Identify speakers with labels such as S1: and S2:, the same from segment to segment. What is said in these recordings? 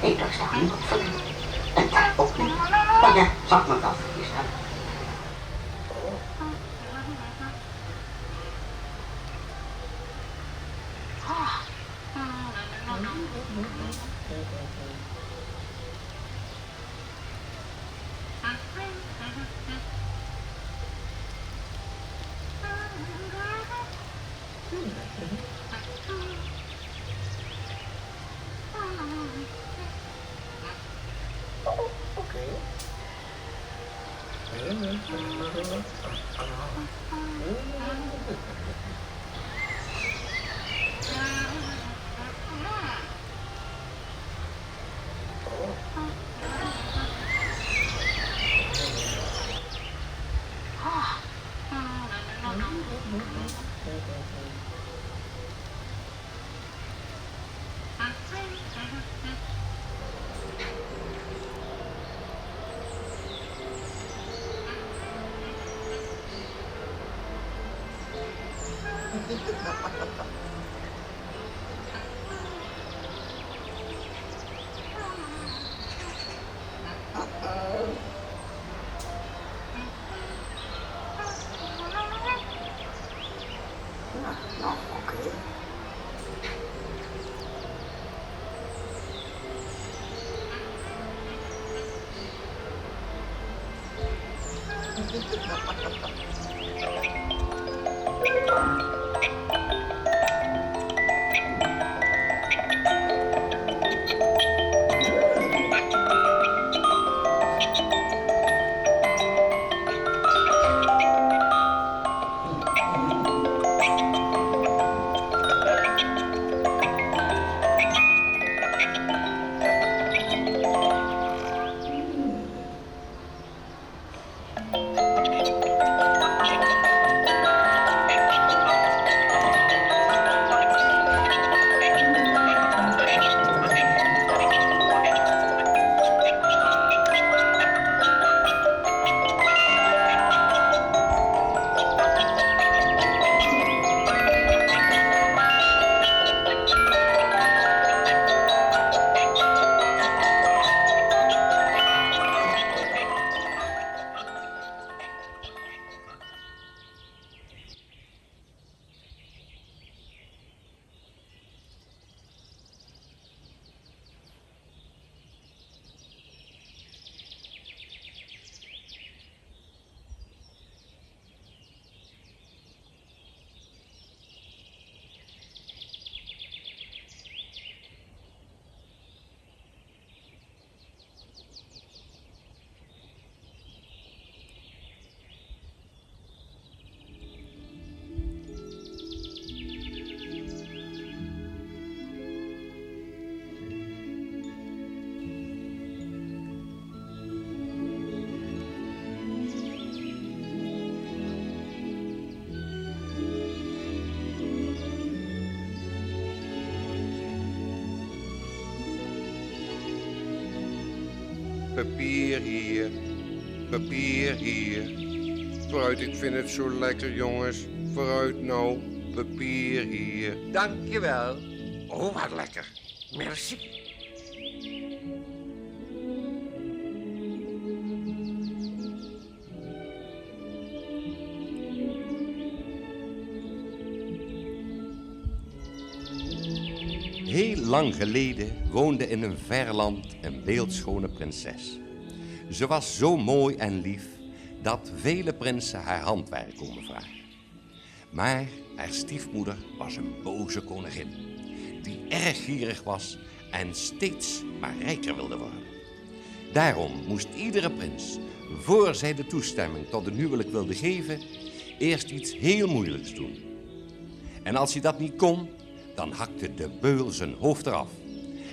S1: Nee, daar staat niet op van. En daar ook niet. Maar ja, zag me wel vergist hebben.
S2: Papier hier, papier hier. Vooruit, ik vind het zo lekker, jongens. Vooruit nou, papier hier.
S3: Dankjewel. Oh, wat lekker. Merci.
S4: Heel lang geleden woonde in een ver land een beeldschone prinses. Ze was zo mooi en lief dat vele prinsen haar handwerk konden vragen. Maar haar stiefmoeder was een boze koningin, die erg gierig was en steeds maar rijker wilde worden. Daarom moest iedere prins, voor zij de toestemming tot een huwelijk wilde geven, eerst iets heel moeilijks doen. En als hij dat niet kon, dan hakte de beul zijn hoofd eraf.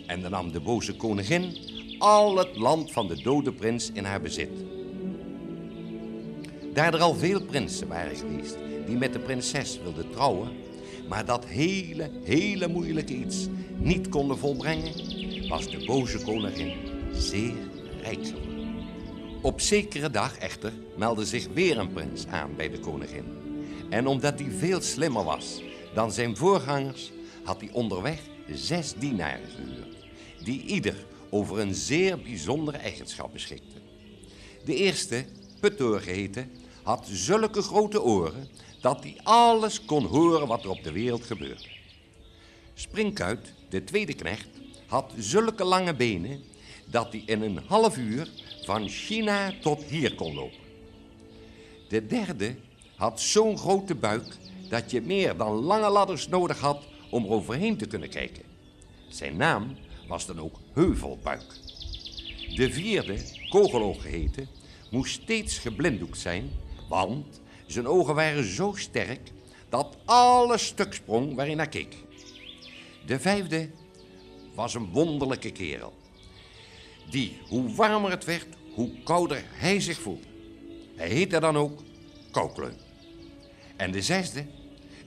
S4: En dan nam de boze koningin al het land van de dode prins in haar bezit. Daar er al veel prinsen waren geweest die met de prinses wilden trouwen, maar dat hele moeilijke iets niet konden volbrengen, was de boze koningin zeer rijk zou worden. Op zekere dag echter meldde zich weer een prins aan bij de koningin. En omdat hij veel slimmer was dan zijn voorgangers, had hij onderweg 6 dienaren gehuurd, die ieder over een zeer bijzondere eigenschap beschikte. De eerste, Puttor geheten, had zulke grote oren dat hij alles kon horen wat er op de wereld gebeurde. Springkuit, de tweede knecht, had zulke lange benen dat hij in een half uur van China tot hier kon lopen. De derde had zo'n grote buik dat je meer dan lange ladders nodig had om er overheen te kunnen kijken. Zijn naam was dan ook Heuvelbuik. De vierde, Kogeloog geheten, moest steeds geblinddoekt zijn, want zijn ogen waren zo sterk dat alles stuk sprong waarin hij keek. De vijfde was een wonderlijke kerel, die, hoe warmer het werd, hoe kouder hij zich voelde. Hij heette dan ook Koukleum. En de zesde,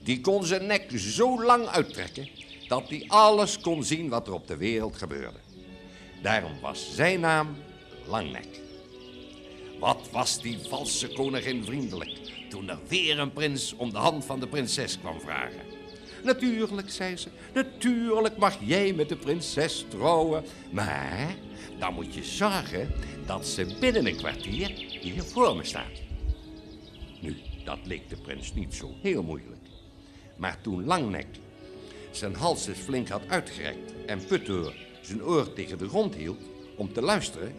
S4: die kon zijn nek zo lang uittrekken dat hij alles kon zien wat er op de wereld gebeurde. Daarom was zijn naam Langnek. Wat was die valse koningin vriendelijk toen er weer een prins om de hand van de prinses kwam vragen. Natuurlijk, zei ze, natuurlijk mag jij met de prinses trouwen, maar dan moet je zorgen dat ze binnen een kwartier hier voor me staat. Nu, dat leek de prins niet zo heel moeilijk. Maar toen Langnek zijn hals eens flink had uitgerekt en Puttor zijn oor tegen de grond hield om te luisteren,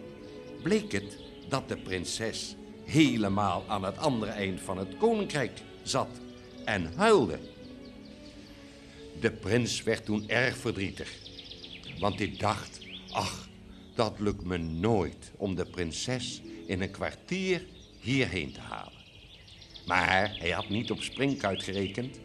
S4: bleek het dat de prinses helemaal aan het andere eind van het koninkrijk zat en huilde. De prins werd toen erg verdrietig, want hij dacht, ach, dat lukt me nooit om de prinses in een kwartier hierheen te halen. Maar hij had niet op Springkuit gerekend.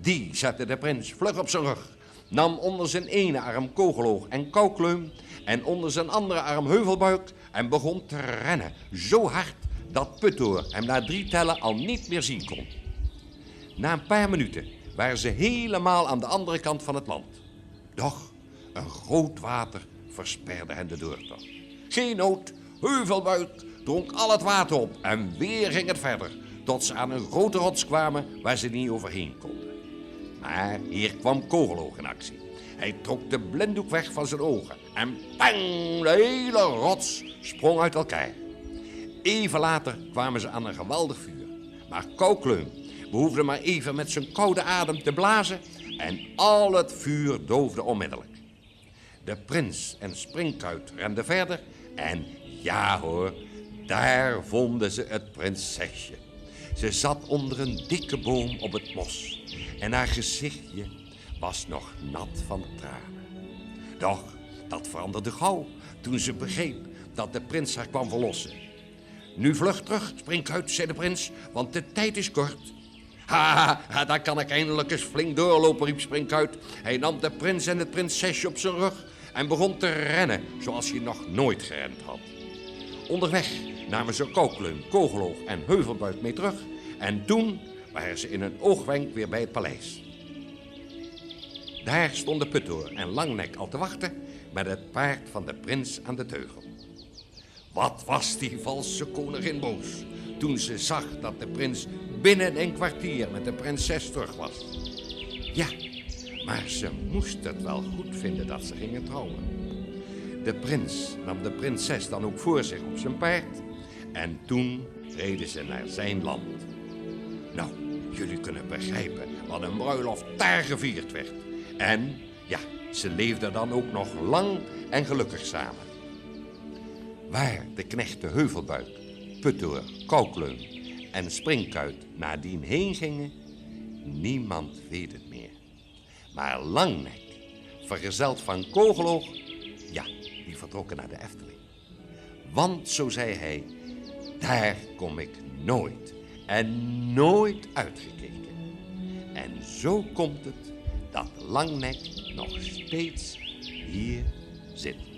S4: Die zette de prins vlug op zijn rug, nam onder zijn ene arm Kogeloog en Koukleum en onder zijn andere arm Heuvelbuik en begon te rennen, zo hard dat Puttor hem na 3 tellen al niet meer zien kon. Na een paar minuten waren ze helemaal aan de andere kant van het land. Doch een groot water versperde hen de doortocht. Geen nood, Heuvelbuik dronk al het water op en weer ging het verder, tot ze aan een grote rots kwamen waar ze niet overheen konden. Maar hier kwam Kogeloog in actie. Hij trok de blinddoek weg van zijn ogen en pang, de hele rots sprong uit elkaar. Even later kwamen ze aan een geweldig vuur. Maar Koukleum behoefde maar even met zijn koude adem te blazen en al het vuur doofde onmiddellijk. De prins en Springkuit renden verder en ja hoor, daar vonden ze het prinsesje. Ze zat onder een dikke boom op het mos en haar gezichtje was nog nat van tranen. Doch dat veranderde gauw toen ze begreep dat de prins haar kwam verlossen. Nu vlug terug, Springkuit, zei de prins, want de tijd is kort. Ha, daar kan ik eindelijk eens flink doorlopen, riep Springkuit. Hij nam de prins en het prinsesje op zijn rug en begon te rennen zoals hij nog nooit gerend had. Onderweg namen ze Koukleum, Kogeloog en Heuvelbuik mee terug en toen waren ze in een oogwenk weer bij het paleis. Daar stonden Puttor en Langnek al te wachten met het paard van de prins aan de teugel. Wat was die valse koningin boos toen ze zag dat de prins binnen een kwartier met de prinses terug was. Ja, maar ze moest het wel goed vinden dat ze gingen trouwen. De prins nam de prinses dan ook voor zich op zijn paard en toen reden ze naar zijn land. Nou, jullie kunnen begrijpen wat een bruiloft daar gevierd werd. En ja, ze leefden dan ook nog lang en gelukkig samen. Waar de knechten Heuvelbuik, Puttor, Koukleum en Springkuit nadien heen gingen, niemand weet het meer. Maar Langnek, vergezeld van Kogeloog, ja, die vertrokken naar de Efteling. Want, zo zei hij, daar kom ik nooit en nooit uitgekeken. En zo komt het dat Langnek nog steeds hier zit.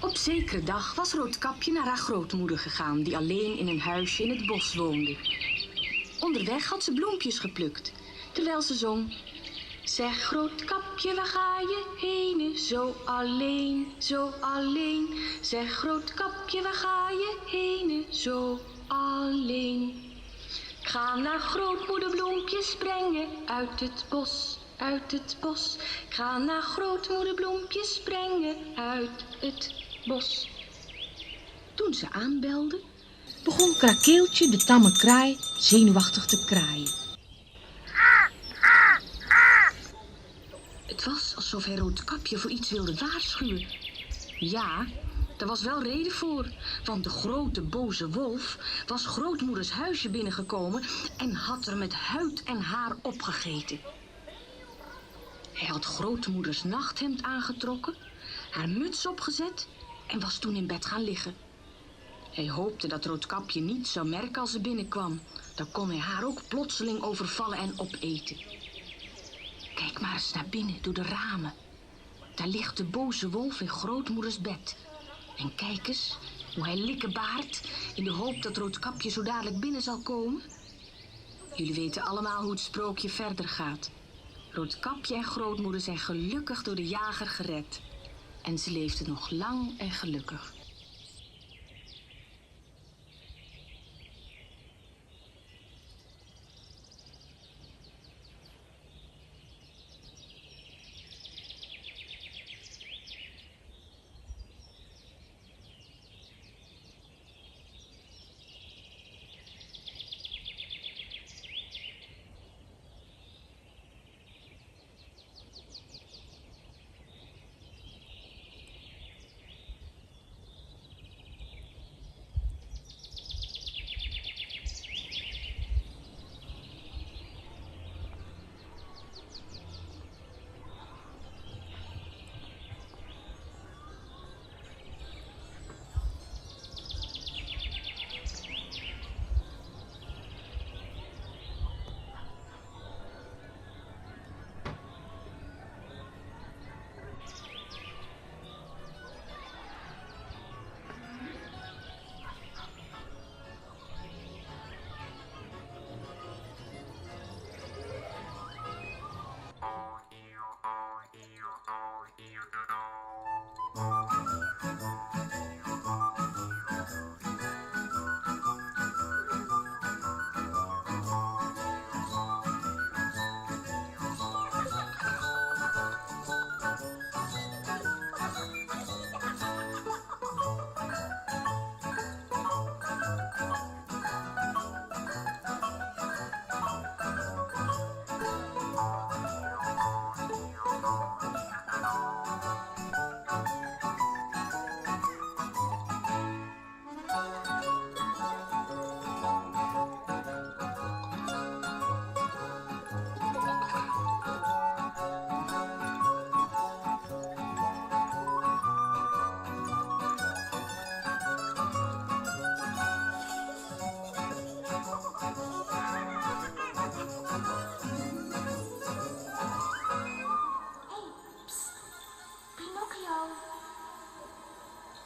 S5: Op zekere dag was Roodkapje naar haar grootmoeder gegaan, die alleen in een huisje in het bos woonde. Onderweg had ze bloempjes geplukt, terwijl ze zong: zeg Roodkapje, waar ga je heen? Zo alleen, zo alleen. Zeg Roodkapje, waar ga je heen? Zo alleen. Ik ga naar grootmoeder bloempjes brengen uit het bos, uit het bos. Ik ga naar grootmoeder bloempjes brengen uit het bos. Toen ze aanbelde, begon Krakeeltje, de tamme kraai, zenuwachtig te kraaien. Het was alsof hij Roodkapje voor iets wilde waarschuwen. Ja, daar was wel reden voor, want de grote boze wolf was grootmoeders huisje binnengekomen en had er met huid en haar opgegeten. Hij had grootmoeders nachthemd aangetrokken, haar muts opgezet en was toen in bed gaan liggen. Hij hoopte dat Roodkapje niet zou merken als ze binnenkwam. Dan kon hij haar ook plotseling overvallen en opeten. Kijk maar eens naar binnen door de ramen. Daar ligt de boze wolf in grootmoeders bed. En kijk eens hoe hij likken baart in de hoop dat Roodkapje zo dadelijk binnen zal komen. Jullie weten allemaal hoe het sprookje verder gaat. Roodkapje en grootmoeder zijn gelukkig door de jager gered. En ze leefden nog lang en gelukkig.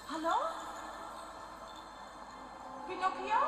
S6: Hallo? Pinocchio?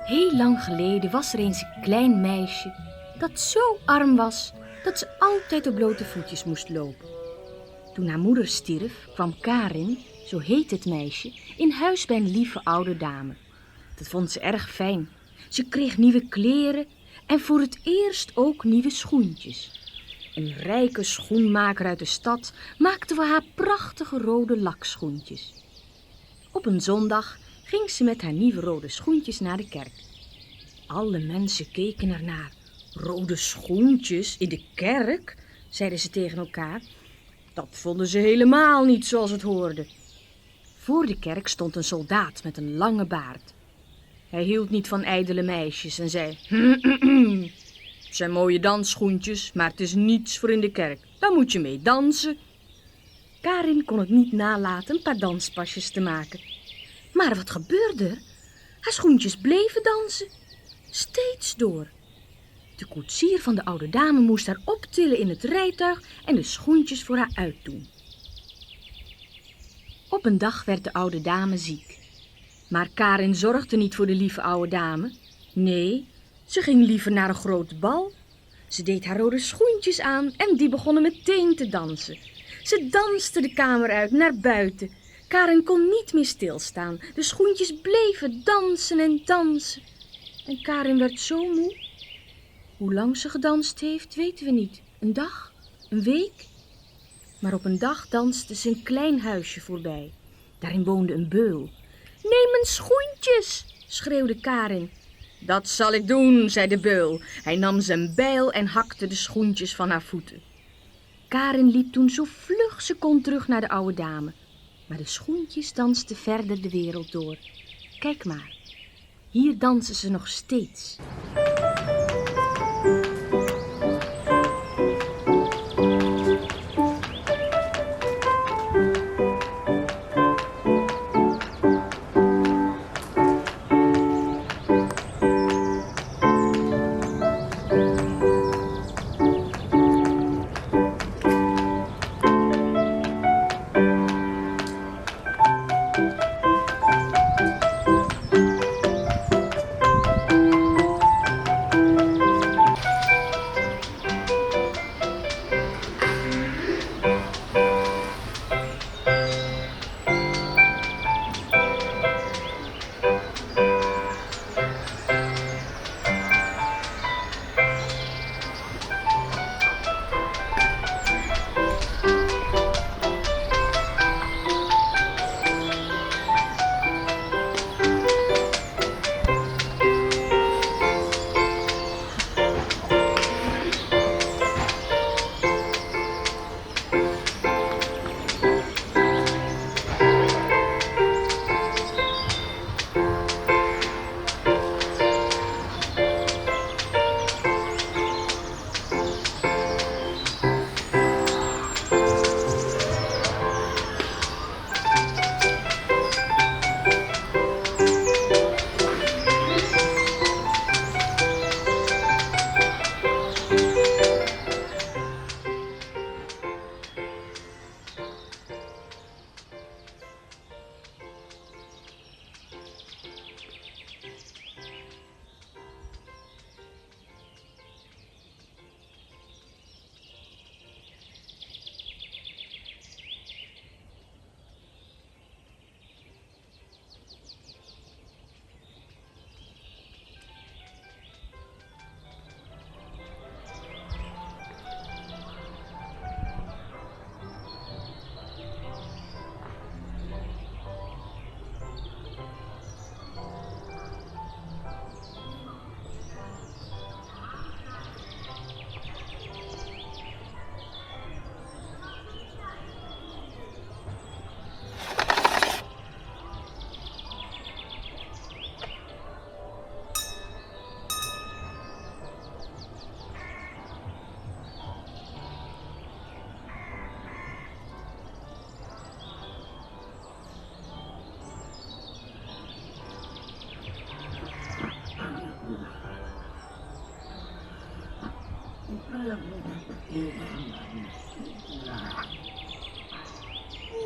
S5: Heel lang geleden was er eens een klein meisje dat zo arm was dat ze altijd op blote voetjes moest lopen. Toen haar moeder stierf, kwam Karin, zo heet het meisje, in huis bij een lieve oude dame. Dat vond ze erg fijn. Ze kreeg nieuwe kleren en voor het eerst ook nieuwe schoentjes. Een rijke schoenmaker uit de stad maakte voor haar prachtige rode lakschoentjes. Op een zondag ging ze met haar nieuwe rode schoentjes naar de kerk. Alle mensen keken ernaar. Rode schoentjes in de kerk, zeiden ze tegen elkaar. Dat vonden ze helemaal niet zoals het hoorde. Voor de kerk stond een soldaat met een lange baard. Hij hield niet van ijdele meisjes en zei: het zijn mooie dansschoentjes, maar het is niets voor in de kerk. Daar moet je mee dansen. Karin kon het niet nalaten een paar danspasjes te maken. Maar wat gebeurde er? Haar schoentjes bleven dansen. Steeds door. De koetsier van de oude dame moest haar optillen in het rijtuig en de schoentjes voor haar uitdoen. Op een dag werd de oude dame ziek. Maar Karin zorgde niet voor de lieve oude dame. Nee, ze ging liever naar een groot bal. Ze deed haar rode schoentjes aan en die begonnen meteen te dansen. Ze danste de kamer uit naar buiten. Karin kon niet meer stilstaan. De schoentjes bleven dansen en dansen. En Karin werd zo moe. Hoe lang ze gedanst heeft, weten we niet. Een dag? Een week? Maar op een dag danste ze een klein huisje voorbij. Daarin woonde een beul. Neem mijn schoentjes, schreeuwde Karin. Dat zal ik doen, zei de beul. Hij nam zijn bijl en hakte de schoentjes van haar voeten. Karin liep toen zo vlug ze kon terug naar de oude dame. Maar de schoentjes dansten verder de wereld door. Kijk maar, hier dansen ze nog steeds.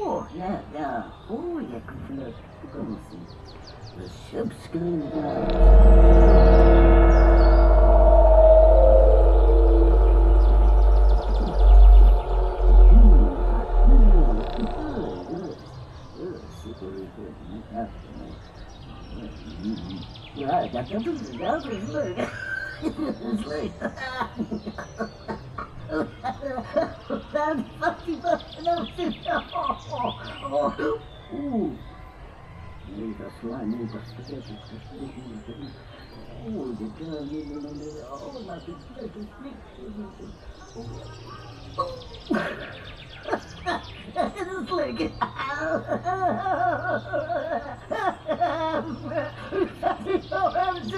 S7: Oh, ja, oh, je kunt het komen zien. De ja, dat is leuk. Dat is leuk. Nee, dat is waar, nee, dat is verkeerd. Oh, laat het lekker dat is leuk. Dat is wel toekomst.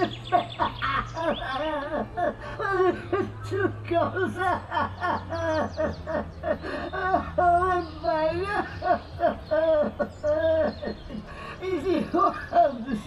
S7: Is die hoog anders?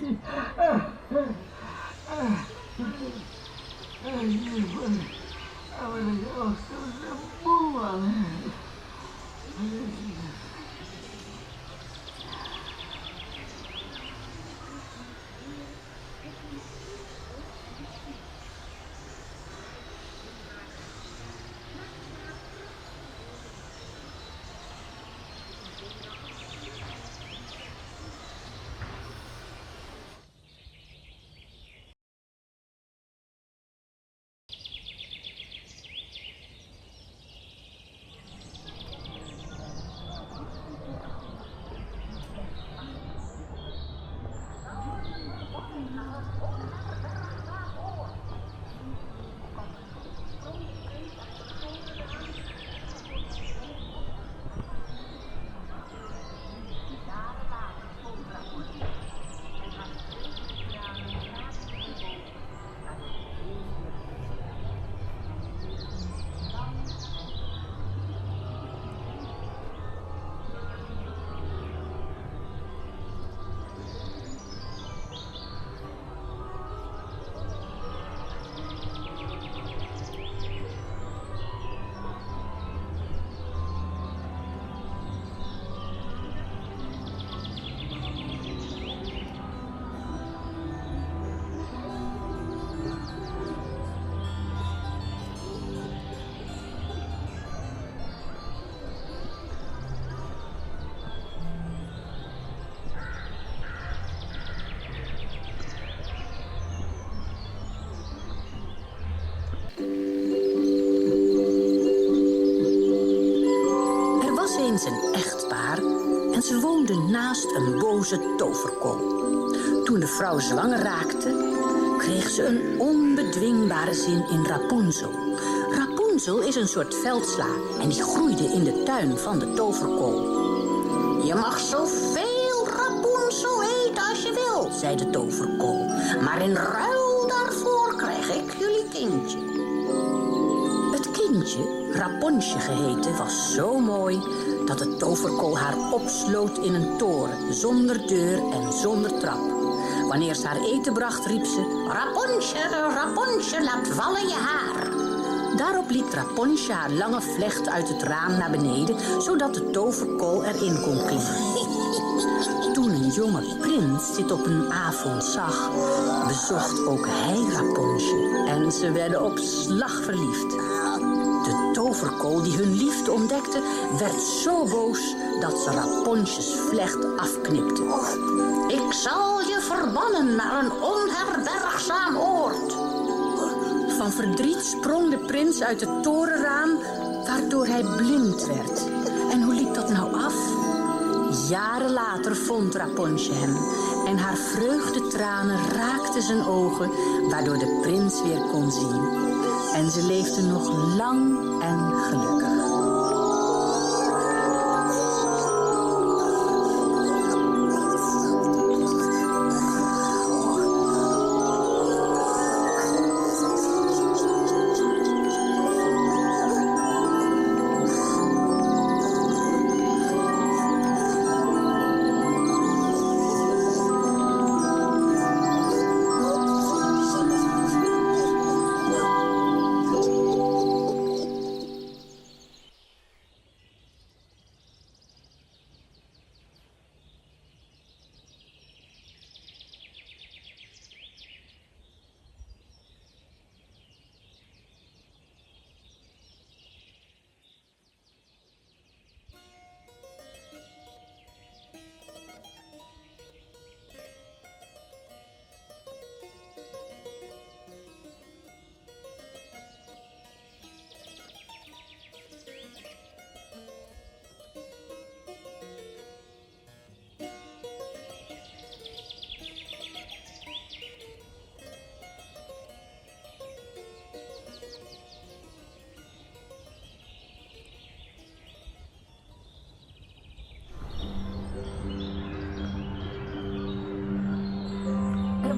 S5: Een echtpaar en ze woonden naast een boze toverkool. Toen de vrouw zwanger raakte, kreeg ze een onbedwingbare zin in Rapunzel. Rapunzel is een soort veldsla en die groeide in de tuin van de toverkool. Je mag zoveel Rapunzel eten als je wil, zei de toverkool. Maar in ruil daarvoor krijg ik jullie kindje. Het kindje, Raponsje geheten, was zo mooi dat de toverkool haar opsloot in een toren, zonder deur en zonder trap. Wanneer ze haar eten bracht, riep ze: Raponsje, Raponsje, laat vallen je haar. Daarop liet Raponsje haar lange vlecht uit het raam naar beneden, zodat de toverkool erin kon klimmen. Toen een jonge prins dit op een avond zag, bezocht ook hij Raponsje en ze werden op slag verliefd. De toverkool die hun liefde ontdekte, werd zo boos dat ze Raponsjes vlecht afknipte. Ik zal je verbannen naar een onherbergzaam oord. Van verdriet sprong de prins uit het torenraam, waardoor hij blind werd. En hoe liep dat nou af? Jaren later vond Raponsje hem en haar vreugdetranen raakten zijn ogen, waardoor de prins weer kon zien. En ze leefden nog lang en gelukkig.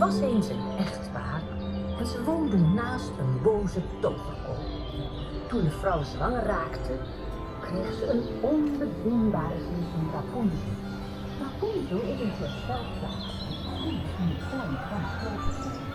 S7: was eens een echtpaar en ze woonden naast een boze toverkool. Toen de vrouw zwanger raakte, kreeg ze een onbedwingbare zin van Rapunzel. Rapunzel is een voorspelplaats. In de vorm van een grote zon.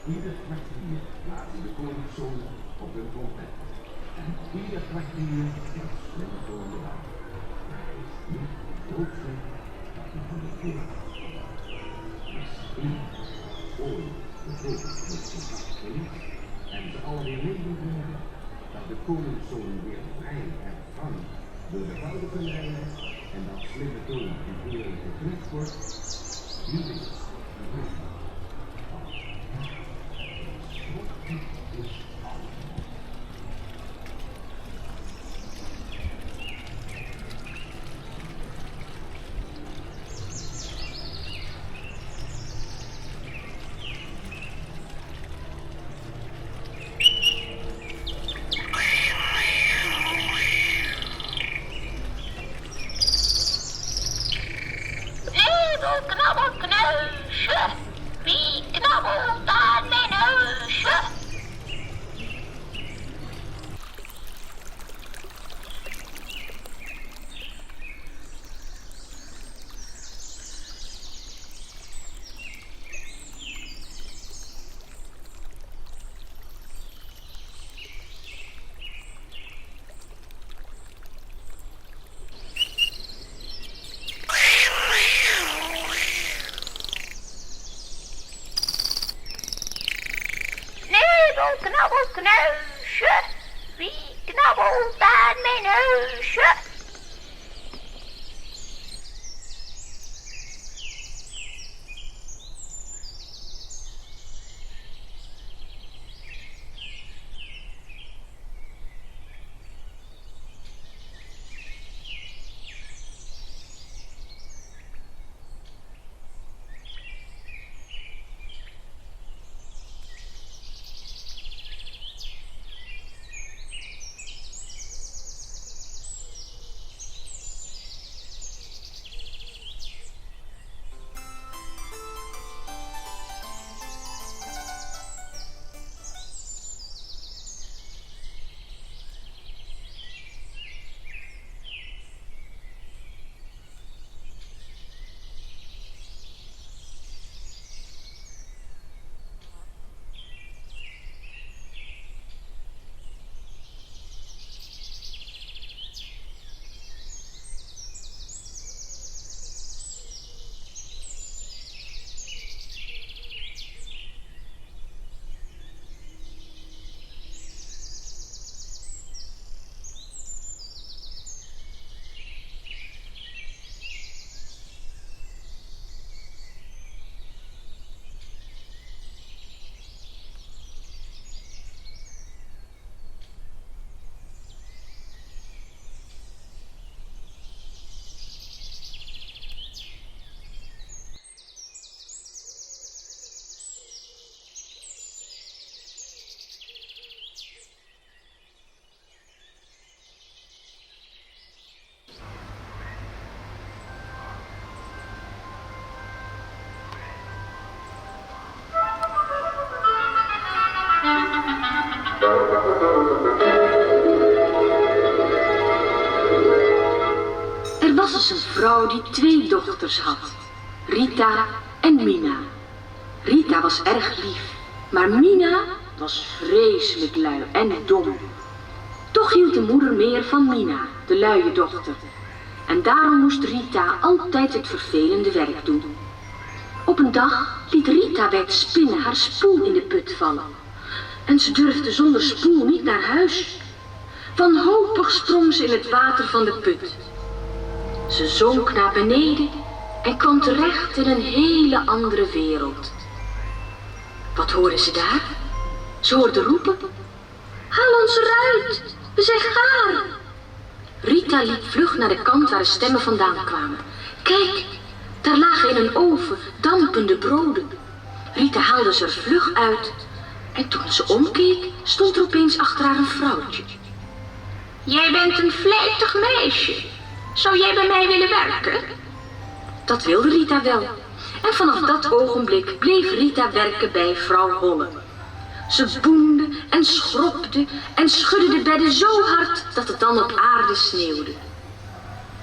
S8: Ieder kwartier laten de koningszonen op hun trompet. En ieder kwartier is slimme toon de wacht. Maar hij is niet doodvol dat hij van de keer is één. Ooit de vogels met zijn vast verliefd en ze allen weer leven brengen. Dat de koningszoon weer vrij en frank door de wouden kunnen rijden. En dat slimme toon en eerlijk geknipt wordt. Nu is het.
S9: Knabbelkneusje, wie knabbelt aan mijn neusje? Knabbelkneusje, wie knabbelt aan mijn neusje?
S5: Er was eens een vrouw die 2 dochters had, Rita en Mina. Rita was erg lief, maar Mina was vreselijk lui en dom. Toch hield de moeder meer van Mina, de luie dochter. En daarom moest Rita altijd het vervelende werk doen. Op een dag liet Rita bij het spinnen haar spoel in de put vallen. En ze durfde zonder spoel niet naar huis. Wanhopig sprong ze in het water van de put. Ze zonk naar beneden en kwam terecht in een hele andere wereld. Wat hoorde ze daar? Ze hoorde roepen: "Haal ons eruit, we zijn gaar." Rita liep vlug naar de kant waar de stemmen vandaan kwamen. Kijk, daar lagen in een oven dampende broden. Rita haalde ze er vlug uit en toen ze omkeek, stond er opeens achter haar een vrouwtje. "Jij bent een vlijtig meisje. Zou jij bij mij willen werken?" Dat wilde Rita wel. En vanaf dat ogenblik bleef Rita werken bij vrouw Holle. Ze boende en schropte en schudde de bedden zo hard dat het dan op aarde sneeuwde.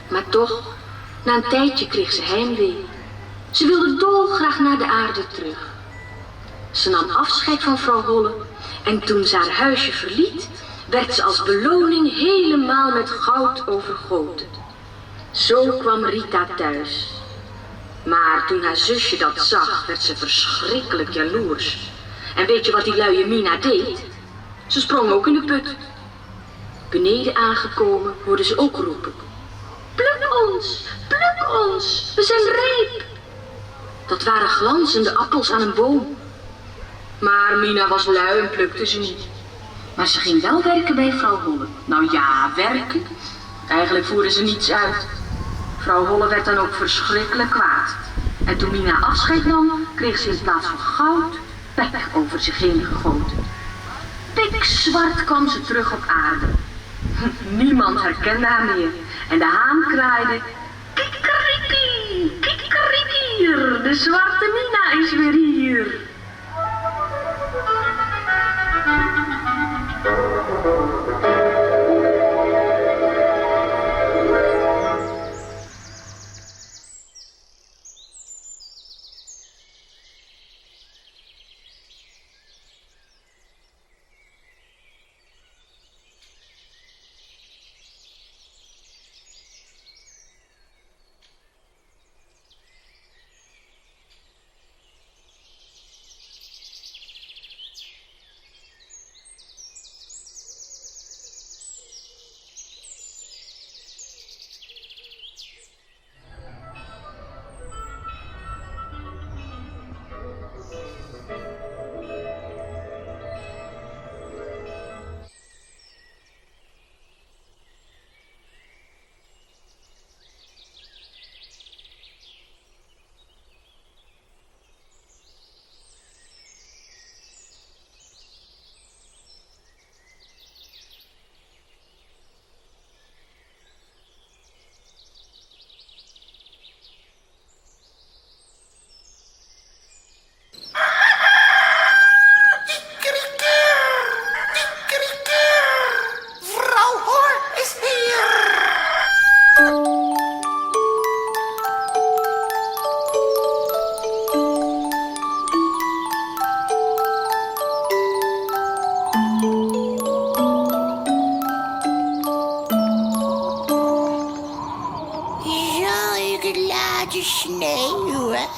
S5: Maar toch, na een tijdje kreeg ze heimwee. Ze wilde dolgraag naar de aarde terug. Ze nam afscheid van vrouw Holle en toen ze haar huisje verliet, werd ze als beloning helemaal met goud overgoten. Zo kwam Rita thuis. Maar toen haar zusje dat zag, werd ze verschrikkelijk jaloers. En weet je wat die luie Mina deed? Ze sprong ook in de put. Beneden aangekomen hoorde ze ook roepen: pluk ons, we zijn rijp. Dat waren glanzende appels aan een boom. Maar Mina was lui en plukte ze niet. Maar ze ging wel werken bij vrouw Holle. Nou ja, werken. Eigenlijk voerde ze niets uit. Vrouw Holle werd dan ook verschrikkelijk kwaad. En toen Mina afscheid nam, kreeg ze in plaats van goud pek over zich heen gegoten. Pikzwart kwam ze terug op aarde. Niemand herkende haar meer. En de haan kraaide: kikeriki, kikerikier, de zwarte Mina is weer hier.
S9: Sneeuwen.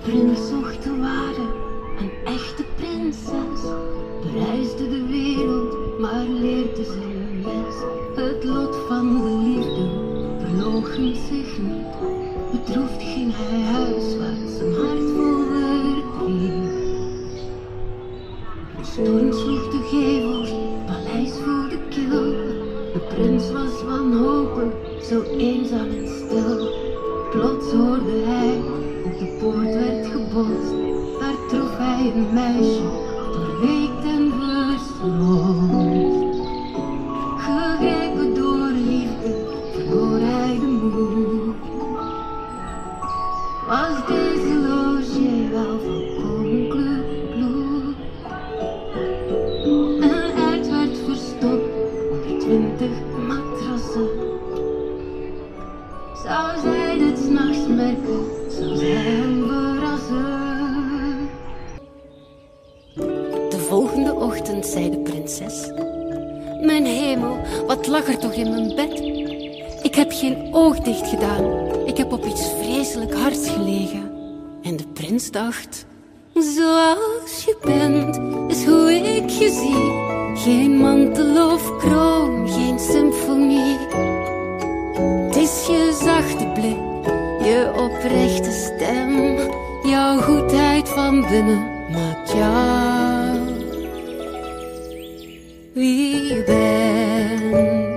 S10: Prins zocht te worden, een echte prinses. Bereisde de wereld, maar leerde zijn les. Het lot van de liefde verloochent zich niet. Bedroefd ging hij huiswaarts, zijn hart vol verdriet. Een storm sloeg de gevels, het paleis voelde kil. De prins was wanhopig, zo eenzaam en stil. Plots hoorde hij, op de poort werd geboren. bos, daar trof hij een meisje, doorweekt en verstrooid. Gegrepen door liefde, verloor hij de moed. Was deze loge wel van koninklijk bloed? Een uit werd verstopt onder 20 matrassen. Zou zij dit 's nachts merken, zou zij hem verrassen. De volgende ochtend zei de prinses: mijn hemel, wat lag er toch in mijn bed? Ik heb geen oog dicht gedaan. Ik heb op iets vreselijk hards gelegen. En de prins dacht: zoals je bent, is hoe ik je zie. Geen mantel of kroon, geen symfonie. Het is je zachte blik, je oprechte stem. Jouw goedheid van binnen maakt jou wie je bent.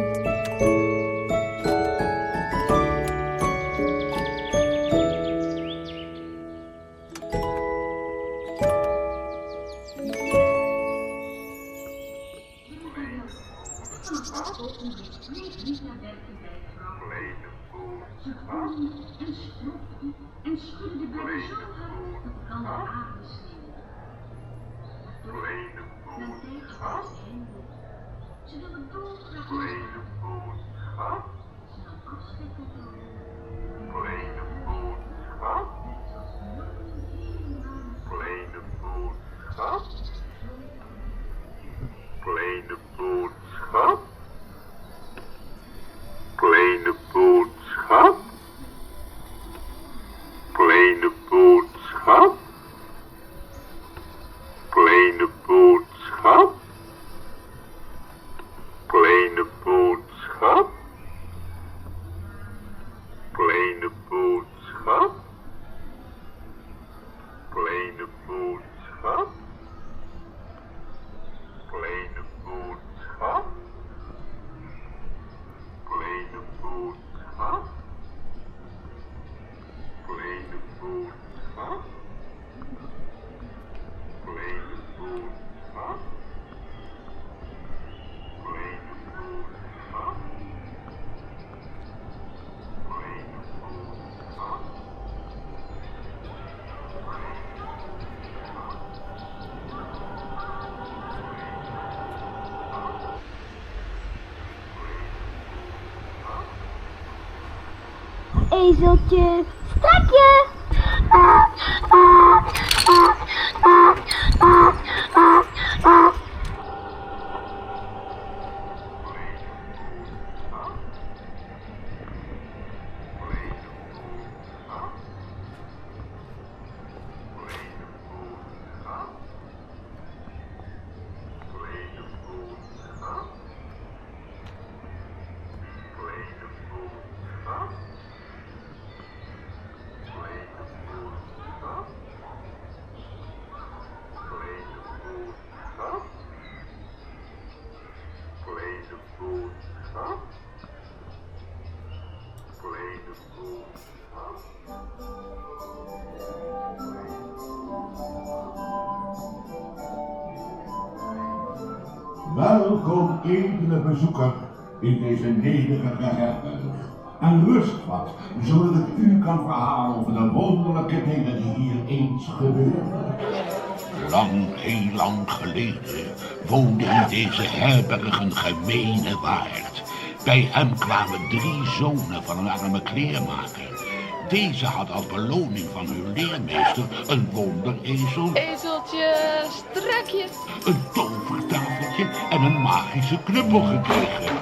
S5: En schudde bij de zo hard dat de kan adem sneeuwen. Dan deed je als hemel. Ze wilde dolgraag naar ze nam afscheid met haar.
S8: Kleine boodschap. Kleine boodschap. Kleine boodschap. Kleine boodschap. Kleine boodschap. Kleine boodschap. Kleine boodschap. Kleine boodschap. Kleine boodschap. Kleine boodschap. Kleine boodschap. Kleine boodschap. Kleine boodschap.
S9: Ezeltje, strakje.
S8: Welkom, edele bezoeker, in deze nederige herberg. En rust wat, zodat ik u kan verhalen over de wonderlijke dingen die hier eens gebeuren. Lang, heel lang geleden woonde in deze herberg een gemene waard. Bij hem kwamen 3 zonen van een arme kleermaker. Deze had als beloning van hun leermeester een wonderezel.
S6: Ezeltje, strekje.
S8: Een tovertafeltje en een magische knuppel gekregen.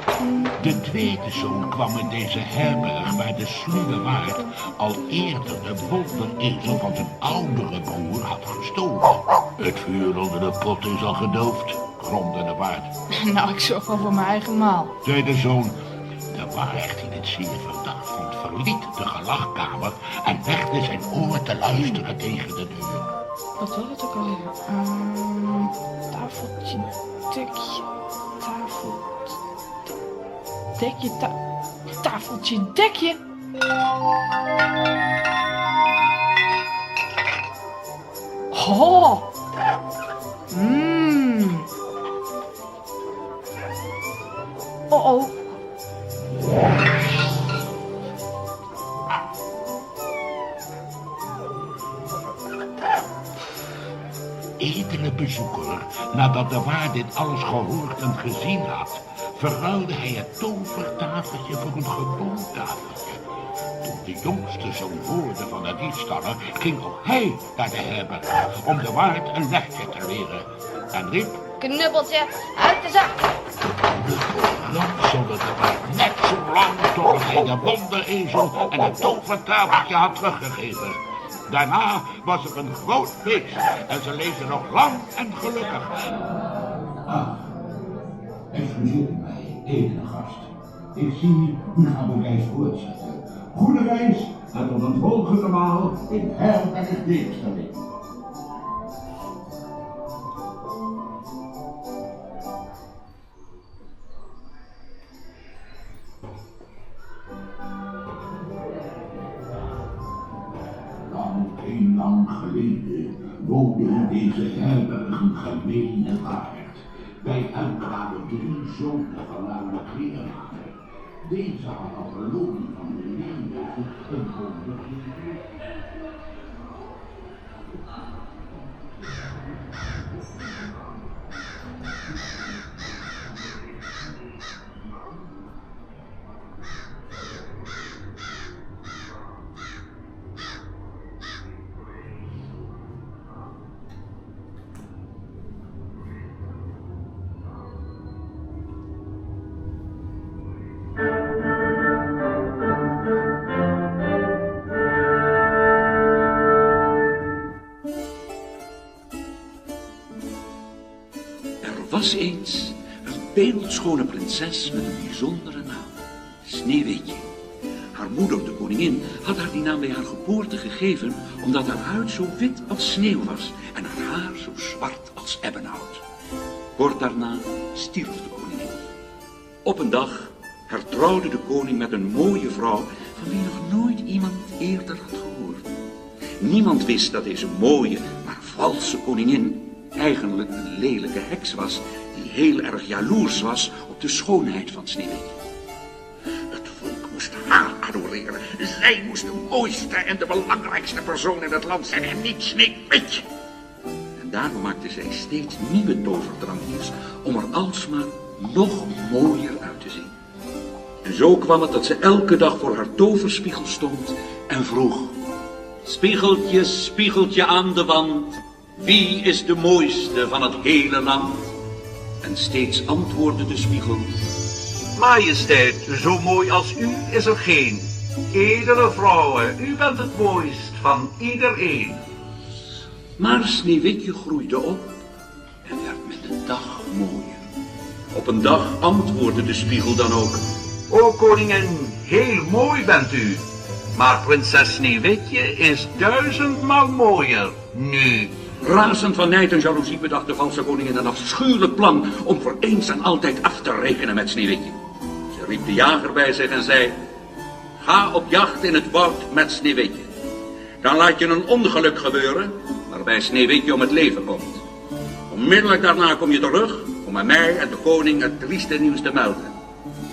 S8: De tweede zoon kwam in deze herberg waar de sluwe waard al eerder de wonderezel van zijn oudere broer had gestolen. Het vuur onder de pot is al gedoofd, gromde de waard.
S6: Nou, ik zorg wel voor mijn eigen maal.
S8: Tweede zoon, de waard die dit zeer verdacht vond, verliet de gelagkamer en legde zijn oor te luisteren tegen de deur.
S6: Wat was het ook alweer? Tafeltje, dekje, tafel, dekje, tafeltje, dekje. Oh. Mmm. Oh.
S8: Edele bezoeker, nadat de waard dit alles gehoord en gezien had, verruilde hij het tovertafeltje voor een gewoon tafeltje. Toen de jongste zoon hoorde van de diefstallen, ging ook hij naar de herberg om de waard een lesje te leren. En riep:
S9: Knuppeltje, uit de zak.
S8: Lang de waard net zo lang totdat hij de wonderezel en het tovertafeltje had teruggegeven. Daarna was er een groot feest en ze leefden nog lang en gelukkig.
S11: Excuseer mij, edele gast. Ik zie, u gaat de reis voortzetten. Goede reis en tot een volgende maal in herberg Deerstelling.
S8: Lang geleden woonde in deze herberg een gemene waard. Bij hem kwamen 3 zonen van luie kleermaker. Deze had al verloren van de leeuwen een wonder.
S12: Was eens een beeldschone prinses met een bijzondere naam, Sneeuwwitje. Haar moeder, de koningin, had haar die naam bij haar geboorte gegeven omdat haar huid zo wit als sneeuw was en haar haar zo zwart als ebbenhout. Kort daarna stierf de koningin. Op een dag hertrouwde de koning met een mooie vrouw van wie nog nooit iemand eerder had gehoord. Niemand wist dat deze mooie, maar valse koningin eigenlijk een lelijke heks was, die heel erg jaloers was op de schoonheid van Sneeuwwitje. Het volk moest haar adoreren. Zij moest de mooiste en de belangrijkste persoon in het land zijn en niet Sneeuwwitje. En daarom maakte zij steeds nieuwe toverdrankjes om er alsmaar nog mooier uit te zien. En zo kwam het dat ze elke dag voor haar toverspiegel stond en vroeg: spiegeltje, spiegeltje aan de wand, wie is de mooiste van het hele land? En steeds antwoordde de spiegel:
S13: Majesteit, zo mooi als u is er geen. Edele vrouwen, u bent het mooist van iedereen.
S12: Maar Sneeuwwitje groeide op en werd met de dag mooier. Op een dag antwoordde de spiegel dan ook:
S13: O koningin, heel mooi bent u. Maar prinses Sneeuwwitje is 1000-maal mooier nu.
S12: Razend van nijd en jaloezie bedacht de valse koningin een afschuwelijk plan om voor eens en altijd af te rekenen met Sneeuwwitje. Ze riep de jager bij zich en zei: ga op jacht in het woud met Sneeuwwitje. Dan laat je een ongeluk gebeuren waarbij Sneeuwwitje om het leven komt. Onmiddellijk daarna kom je terug om aan mij en de koning het trieste nieuws te melden.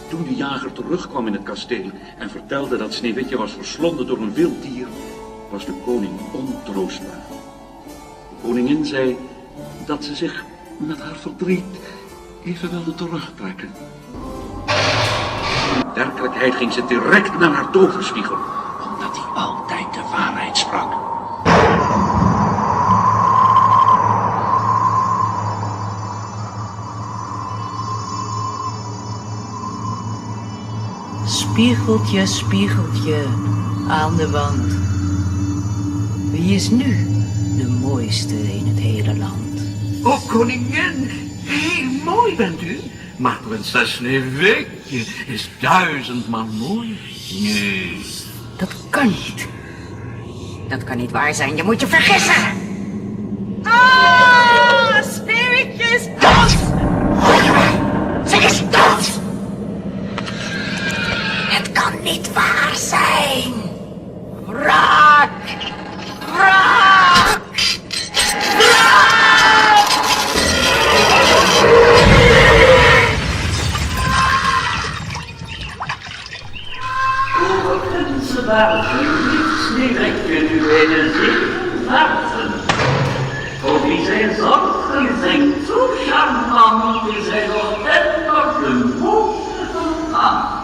S12: Toen de jager terugkwam in het kasteel en vertelde dat Sneeuwwitje was verslonden door een wild dier, was de koning ontroostbaar. De koningin zei dat ze zich met haar verdriet even wilde terugtrekken. In werkelijkheid ging ze direct naar haar toverspiegel, omdat hij altijd de waarheid sprak.
S14: Spiegeltje, spiegeltje aan de wand. Wie is nu de mooiste in het hele land?
S13: O koningin, heel mooi bent u. Maar prinses Sneeuwwitje is 1000-maal mooier nu.
S7: Dat kan niet. Dat kan niet waar zijn, je moet je vergissen.
S9: Ah, Sneeuwwitje is dood!
S7: Ze is dood! Het kan niet waar zijn. Wraak! Wraak!
S13: zwaarte liefst Sneeuwwitje nu een zeven vaarten. Ook wie zijn zorgen zijn zo charmant, is hij nog net op de mooiste van aan.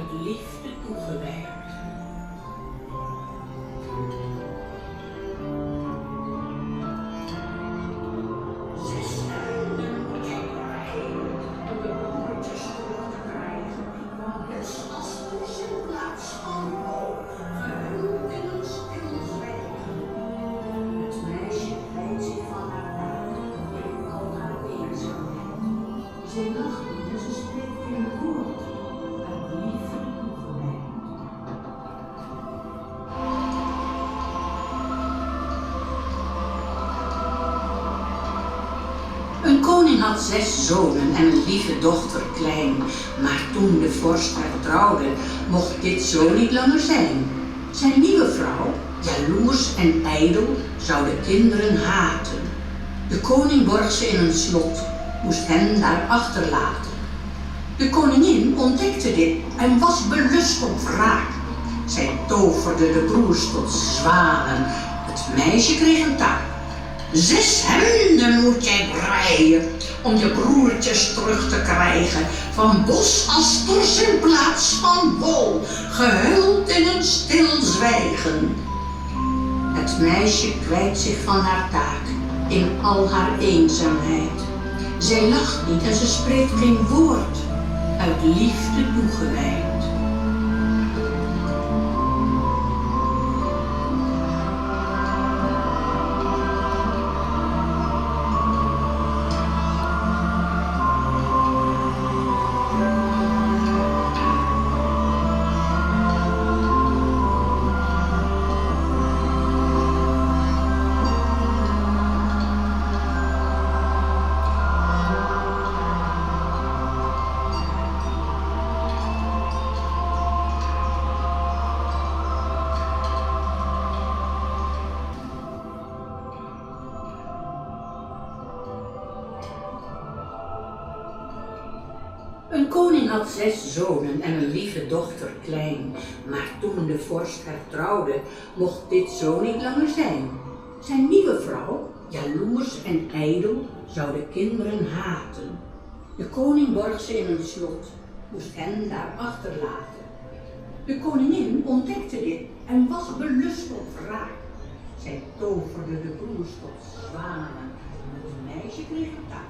S7: uit liefde toegewijd.
S15: Een koning had 6 zonen en een lieve dochter klein. Maar toen de vorst haar trouwde, mocht dit zo niet langer zijn. Zijn nieuwe vrouw, jaloers en ijdel, zou de kinderen haten. De koning borg ze in een slot, moest hen daar achterlaten. De koningin ontdekte dit en was belust op wraak. Zij toverde de broers tot zwanen. Het meisje kreeg een taak. 6 hemden moet jij breien om je broertjes terug te krijgen. Van bosasters in plaats van wol, gehuld in een stil zwijgen. Het meisje kwijt zich van haar taak in al haar eenzaamheid. Zij lacht niet en ze spreekt geen woord, uit liefde toegewijd. Een koning had 6 zonen en een lieve dochter klein. Maar toen de vorst haar trouwde, mocht dit zo niet langer zijn. Zijn nieuwe vrouw, jaloers en ijdel, zou de kinderen haten. De koning borg ze in een slot, moest hen daar achterlaten. De koningin ontdekte dit en was belust op wraak. Zij toverde de broers tot zwanen. Het meisje kreeg een taak.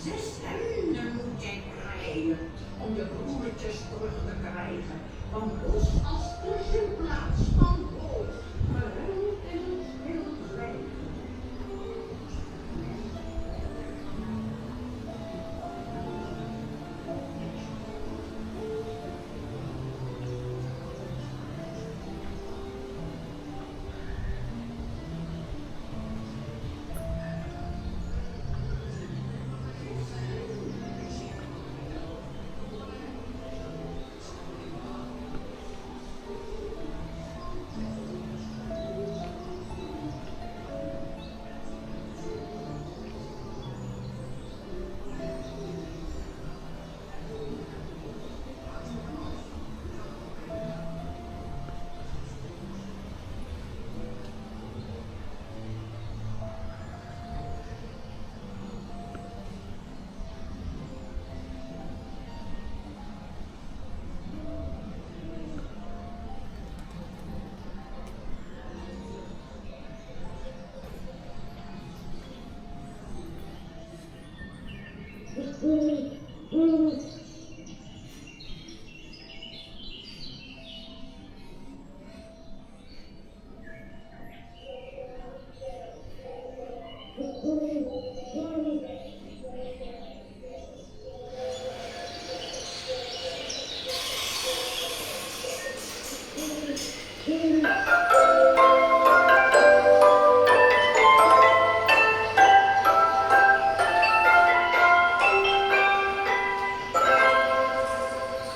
S15: 6 hemden moet jij breien om je broertjes terug te krijgen. Van bosasters in plaats van wol, gehuld in een stil zwijgen.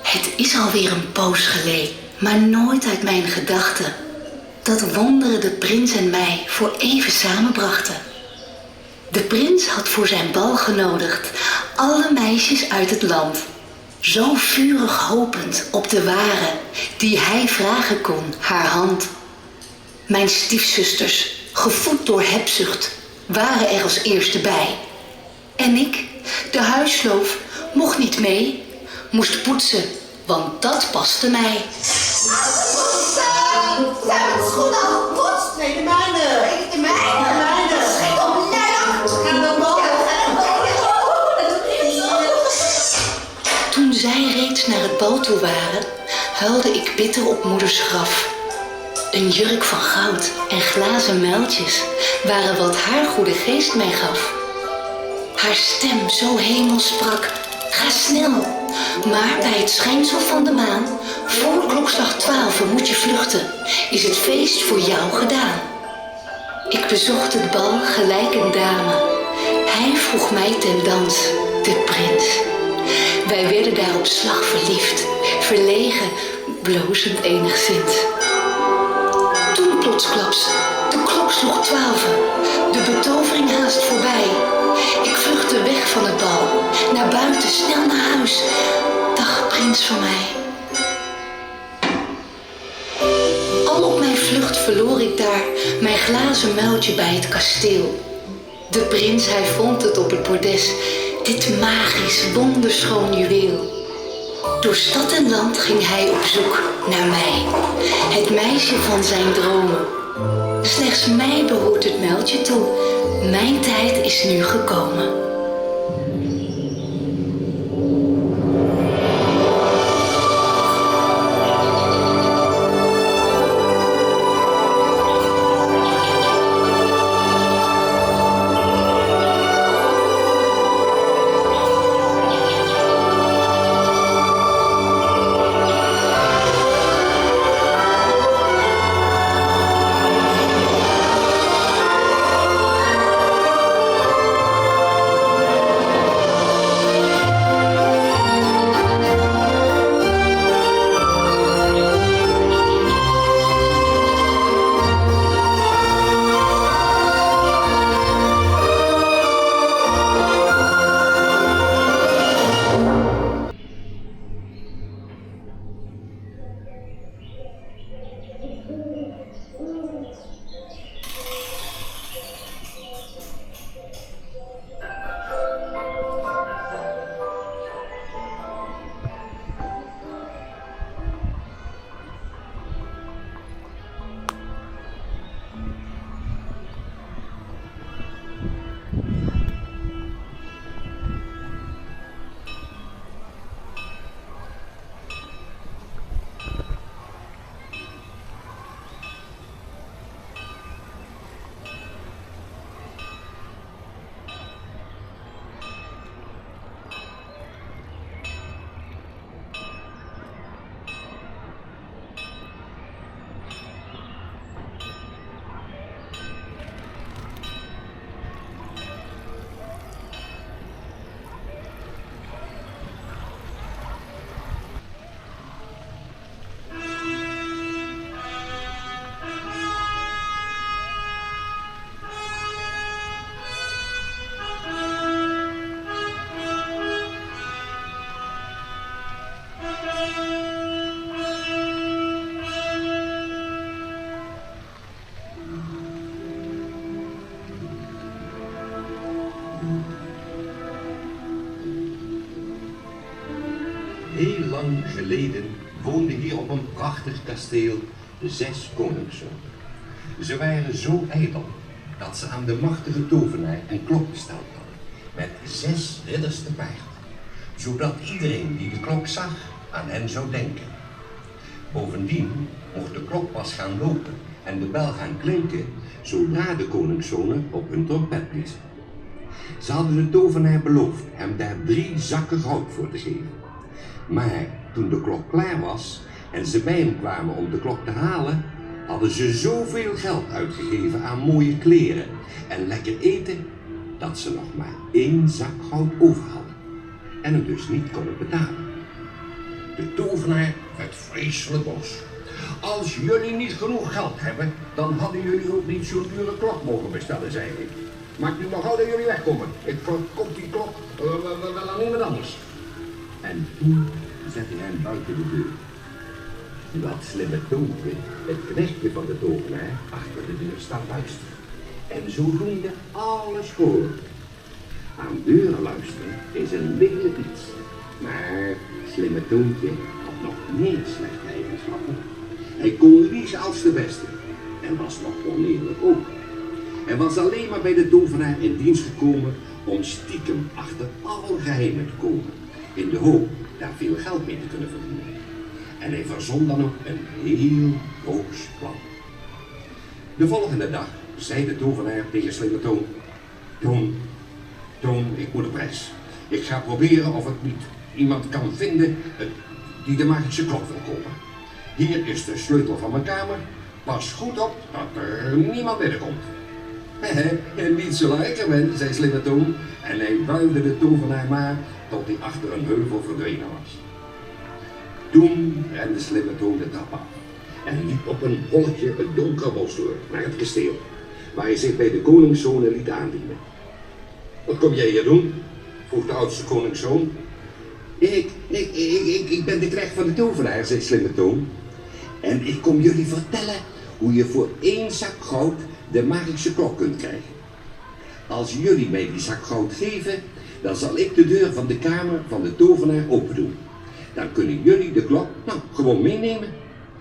S16: Het is alweer een poos geleden, maar nooit uit mijn gedachten, dat wonderen de prins en mij voor even samenbrachten. De prins had voor zijn bal genodigd alle meisjes uit het land, zo vurig hopend op de ware, die hij vragen kon, haar hand. Mijn stiefzusters, gevoed door hebzucht, waren er als eerste bij. En ik, de huisloof, mocht niet mee, moest poetsen, want dat paste mij.
S17: Zijn mijn schoenen al gepoetst? Nee, de mijne. De mijne. Schiet op, Ga naar boven.
S16: Toen zij reeds naar het bal toe waren, huilde ik bitter op moeders graf. Een jurk van goud en glazen muiltjes waren wat haar goede geest mij gaf. Haar stem zo hemels sprak, ga snel, maar bij het schijnsel van de maan, voor klokslag 12 moet je vluchten, is het feest voor jou gedaan. Ik bezocht het bal gelijk een dame, hij vroeg mij ten dans, de prins. Wij werden daar op slag verliefd, verlegen, blozend enigszins. Toen plotsklaps, de klok sloeg 12, de betovering haast voorbij. Ik vluchtte weg van het bal, naar buiten, snel naar huis. Dag, prins van mij. Al op mijn vlucht verloor ik daar mijn glazen muiltje bij het kasteel. De prins, hij vond het op het bordes, dit magisch, wonderschoon juweel. Door stad en land ging hij op zoek naar mij, het meisje van zijn dromen. Slechts mij behoort het muiltje toe, mijn tijd is nu gekomen.
S4: Heel lang geleden woonden hier op een prachtig kasteel 6 koningszonen. Ze waren zo ijdel dat ze aan de machtige tovenaar een klok besteld hadden, met 6 ridders te paard, zodat iedereen die de klok zag aan hen zou denken. Bovendien mocht de klok pas gaan lopen en de bel gaan klinken zodra de koningszonen op hun trompet bliezen. Ze hadden de tovenaar beloofd hem daar 3 zakken goud voor te geven. Maar toen de klok klaar was en ze bij hem kwamen om de klok te halen, hadden ze zoveel geld uitgegeven aan mooie kleren en lekker eten, dat ze nog maar 1 zak goud over hadden en het dus niet konden betalen.
S11: De tovenaar werd vreselijk boos. Als jullie niet genoeg geld hebben, dan hadden jullie ook niet zo'n dure klok mogen bestellen, zei hij. Maak nu maar gauw dat jullie wegkomen. Ik verkoop die klok wel aan iemand anders. En toen zette hij hem buiten de deur. Dat slimme Toontje, het knechtje van de tovenaar, achter de deur staat luisteren. En zodoende alles horen. Aan deuren luisteren is een lelijk iets. Maar slimme Toontje had nog meer slechte eigenschappen. Hij kon liegen als de beste en was nog oneerlijk ook. Hij was alleen maar bij de tovenaar in dienst gekomen om stiekem achter alle geheimen te komen, in de hoop daar veel geld mee te kunnen verdienen. En hij verzon dan ook een heel boos plan. De volgende dag zei de tovenaar tegen slimme Toon: Toon, ik moet op reis. Ik ga proberen of ik niet iemand kan vinden die de magische klok wil kopen. Hier is de sleutel van mijn kamer. Pas goed op dat er niemand binnenkomt. Niet zo lekker, men, zei slimme Toon. En hij wuifde de tovenaar maar tot hij achter een heuvel verdwenen was. Toen rende slimme Toon de trap af en liep op een holletje het donkere bos door naar het kasteel, waar hij zich bij de koningszonen liet aandienen. Wat kom jij hier doen? Vroeg de oudste koningszoon. Ik ben de knecht van de tovenaar, zei slimme Toon. En ik kom jullie vertellen hoe je voor 1 zak goud de magische klok kunt krijgen. Als jullie mij die zak goud geven, dan zal ik de deur van de kamer van de tovenaar open doen. Dan kunnen jullie de klok gewoon meenemen.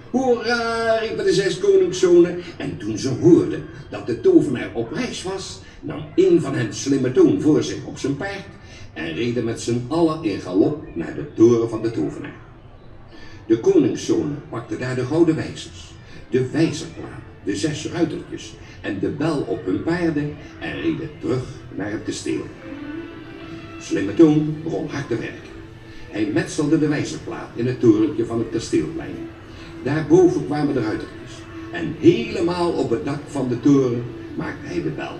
S11: Hoera, riepen de 6 koningszonen. En toen ze hoorden dat de tovenaar op reis was, nam een van hen slimme Toon voor zich op zijn paard en reden met z'n allen in galop naar de toren van de tovenaar. De koningszonen pakten daar de gouden wijzers, de wijzerplaat, de 6 ruitertjes en de bel op hun paarden en reden terug naar het kasteel. Slimme Toon begon hard te werken. Hij metselde de wijzerplaat in het torentje van het kasteelplein. Daarboven kwamen de ruitertjes en helemaal op het dak van de toren maakte hij de bel.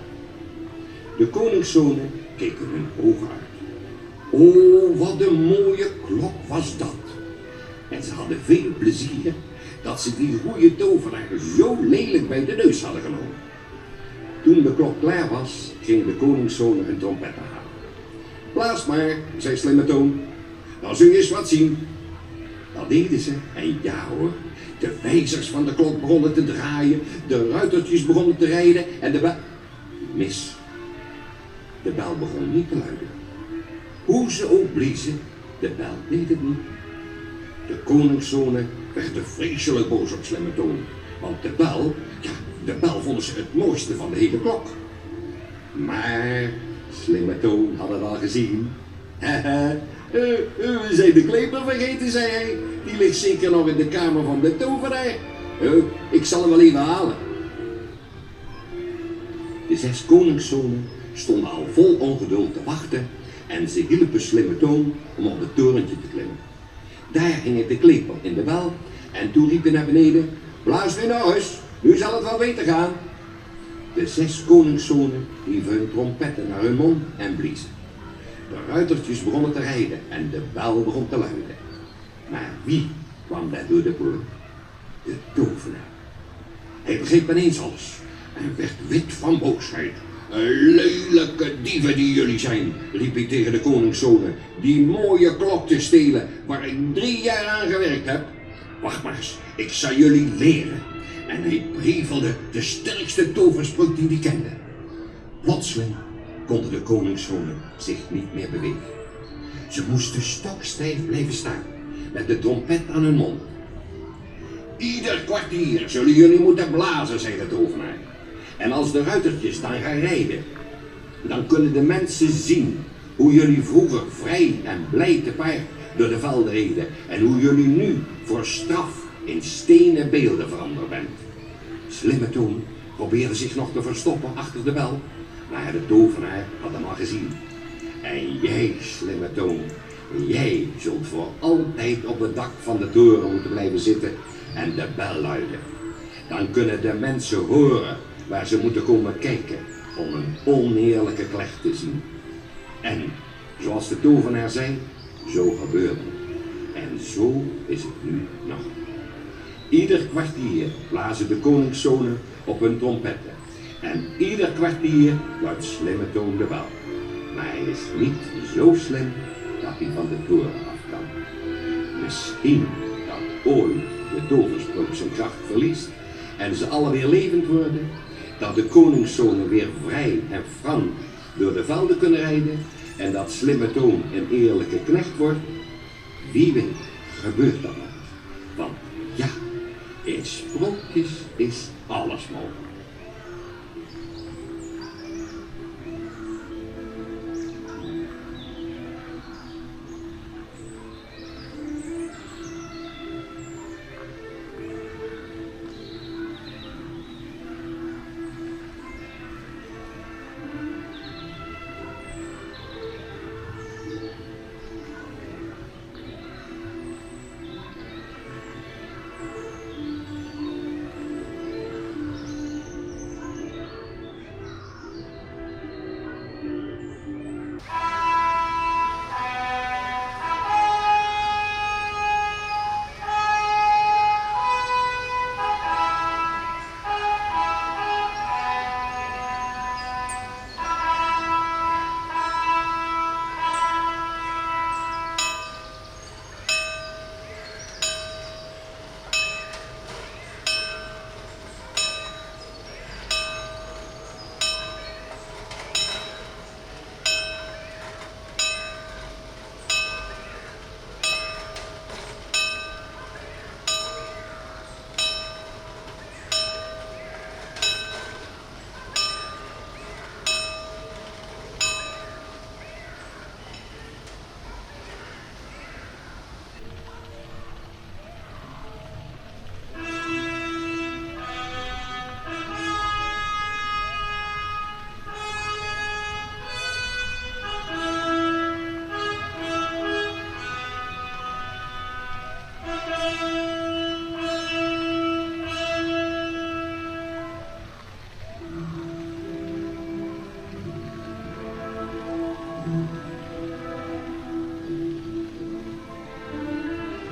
S11: De koningszonen keken hun ogen uit. Oh, wat een mooie klok was dat! En ze hadden veel plezier dat ze die goede tovenaar zo lelijk bij de neus hadden genomen. Toen de klok klaar was, gingen de koningszonen hun trompetten halen. Blaas maar, zei slimme Toon, dan zul je eens wat zien. Dat deden ze, en ja hoor, de wijzers van de klok begonnen te draaien, de ruitertjes begonnen te rijden en de bel... Mis. De bel begon niet te luiden. Hoe ze ook bliezen, de bel deed het niet. De koningszonen werden vreselijk boos op slimme Toon, want de bel vonden ze het mooiste van de hele klok. Maar slimme Toon had het al gezien. We zijn de klepel vergeten, zei hij. Die ligt zeker nog in de kamer van de tovenaar. Ik zal hem wel even halen. De 6 koningszonen stonden al vol ongeduld te wachten en ze hielpen slimme Toon om op het torentje te klimmen. Daar hing de klepel in de bel en toen riep hij naar beneden: blaas weer naar huis, nu zal het wel beter gaan. De 6 koningszonen hieven hun trompetten naar hun mond en bliezen. De ruitertjes begonnen te rijden en de bel begon te luiden. Maar wie kwam daar door de poort? De tovenaar. Hij begreep ineens alles en werd wit van boosheid. Lelijke dieven die jullie zijn, riep hij tegen de koningszonen, die mooie klok te stelen waar ik 3 jaar aan gewerkt heb. Wacht maar eens, ik zal jullie leren. En hij prevelde de sterkste toverspreuk die hij kende. Plotseling konden de koningszonen zich niet meer bewegen. Ze moesten stokstijf blijven staan, met de trompet aan hun mond. Ieder kwartier zullen jullie moeten blazen, zei de tovenaar. En als de ruitertjes dan gaan rijden, dan kunnen de mensen zien hoe jullie vroeger vrij en blij te paard door de velden reden en hoe jullie nu voor straf in stenen beelden veranderd bent. Slimme Toon probeerde zich nog te verstoppen achter de bel, maar de tovenaar had hem al gezien. En jij, slimme Toon, jij zult voor altijd op het dak van de toren moeten blijven zitten en de bel luiden. Dan kunnen de mensen horen waar ze moeten komen kijken om een oneerlijke klecht te zien. En zoals de tovenaar zei, zo gebeurde het. En zo is het nu nog. Ieder kwartier blazen de koningszonen op hun trompetten. En ieder kwartier luidt slimme Toon de bel. Maar hij is niet zo slim dat hij van de toren af kan. Misschien dat ooit de toverspreuk zijn kracht verliest en ze alle weer levend worden, dat de koningszonen weer vrij en frank door de velden kunnen rijden en dat slimme Toon een eerlijke knecht wordt. Wie weet, gebeurt dat nog. in sprookjes is alles mogelijk.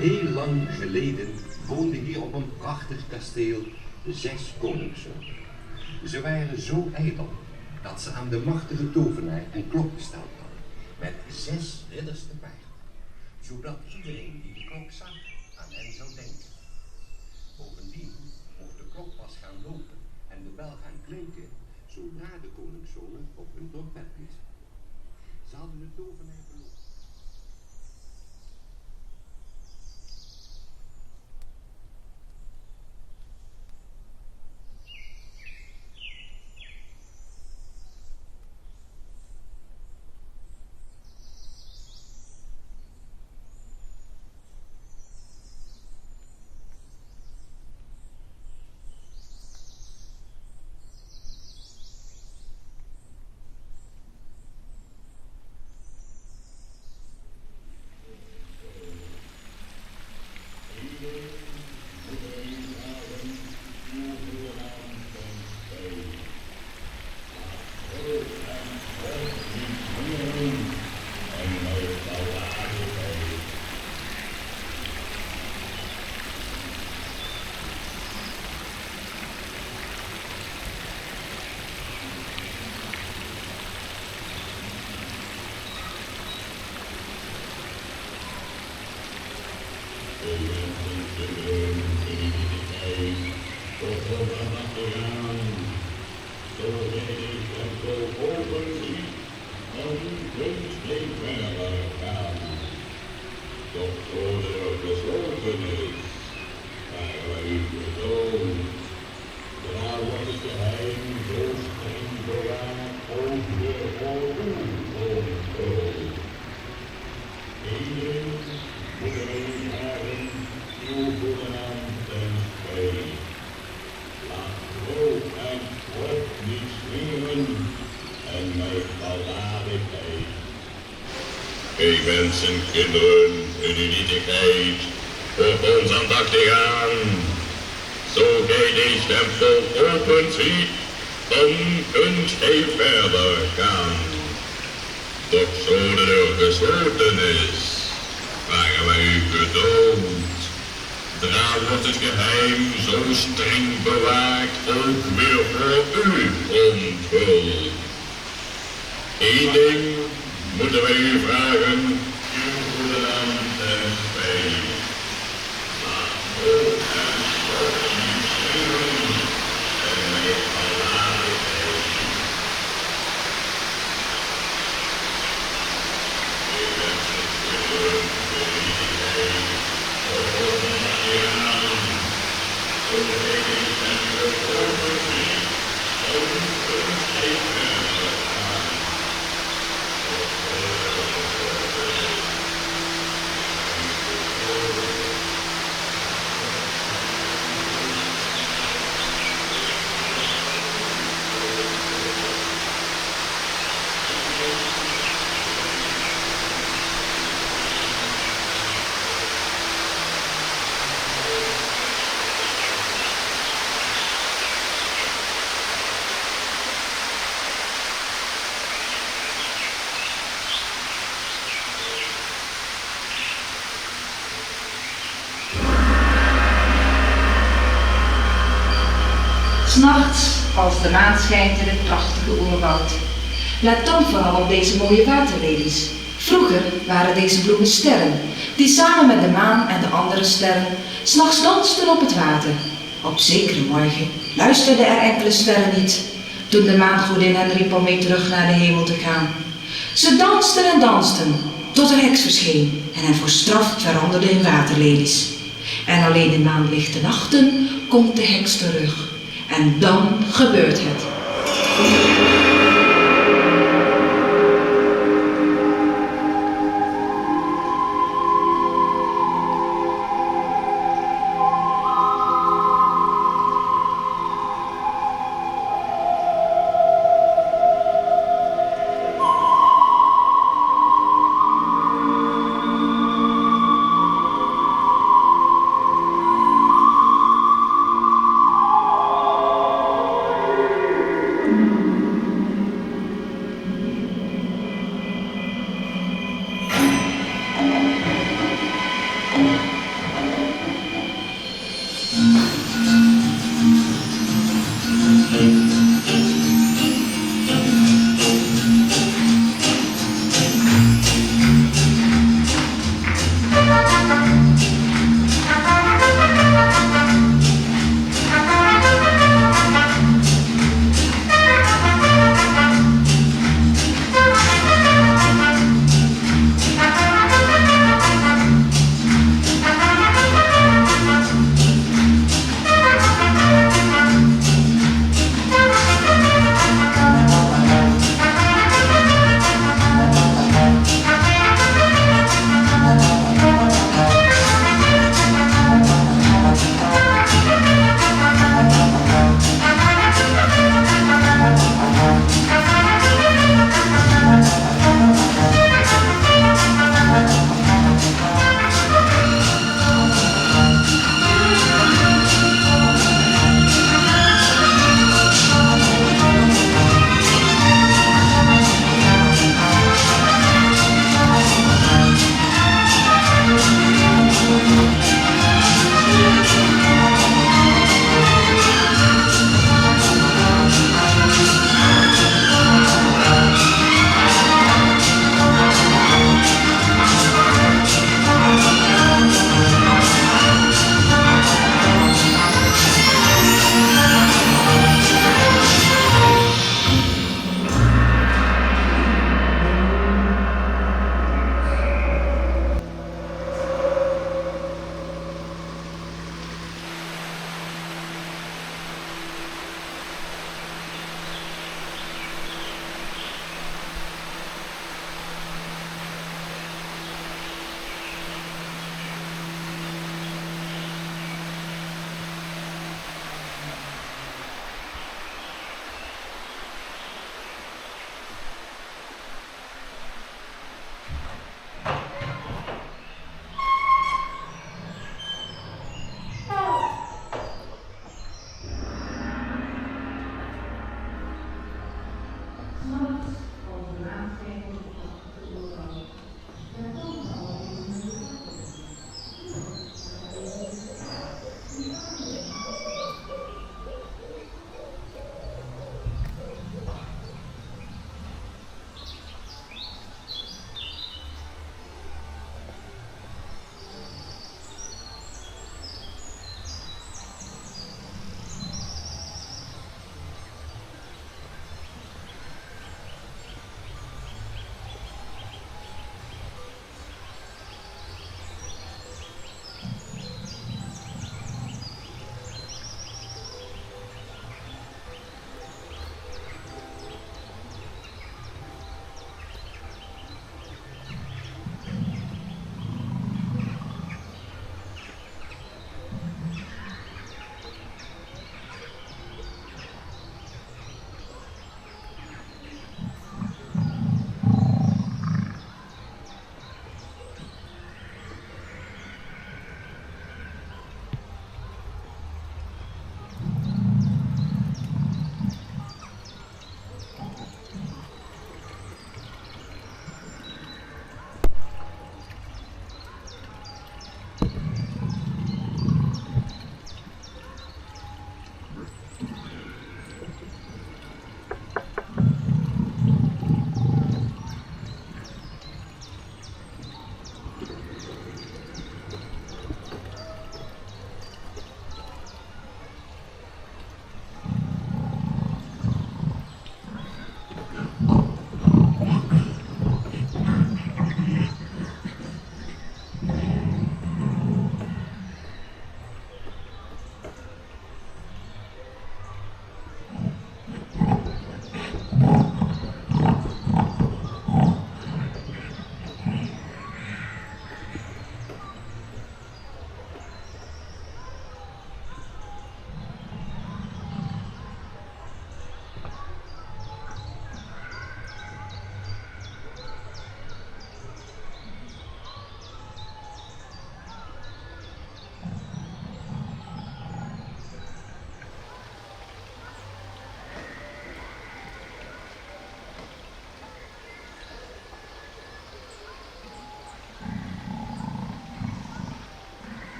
S4: Heel lang geleden woonden hier op een prachtig kasteel 6 koningszonen. Ze waren zo ijdel dat ze aan de machtige tovenaar een klok besteld hadden, met 6 ridders te paard, zodat iedereen die de klok zag aan hen zou denken. Bovendien mocht de klok pas gaan lopen en de bel gaan klinken zodra de koningszonen op hun trompet bliezen. Ze hadden de tovenaar beloofd.
S18: Wij wensen kinderen in uw nietigheid op ons aandachtig aan. Zo gij deze stempel open ziet, dan kunt gij verder gaan. Doch zo de deur gesloten is, vragen wij u geduld. Daar wordt het geheim zo streng bewaakt, ook weer voor u onthuld. Eén ding moeten wij u vragen, uw goede naam en spijt. Laat hoog en schok niet schreeuwen, en mij verlaten. Ik wens het kinderen de liefheid, op ons aan, zo
S6: 'Nachts, als de maan schijnt in het prachtige oerwoud. Let dan vooral op deze mooie waterlelies. Vroeger waren deze bloemen sterren, die samen met de maan en de andere sterren 's nachts dansten op het water. Op zekere morgen luisterden er enkele sterren niet, toen de maangodin hen riep om mee terug naar de hemel te gaan. Ze dansten en dansten, tot een heks verscheen en hen voor straf veranderde in waterlelies. En alleen in maanlichte nachten komt de heks terug. En dan gebeurt het.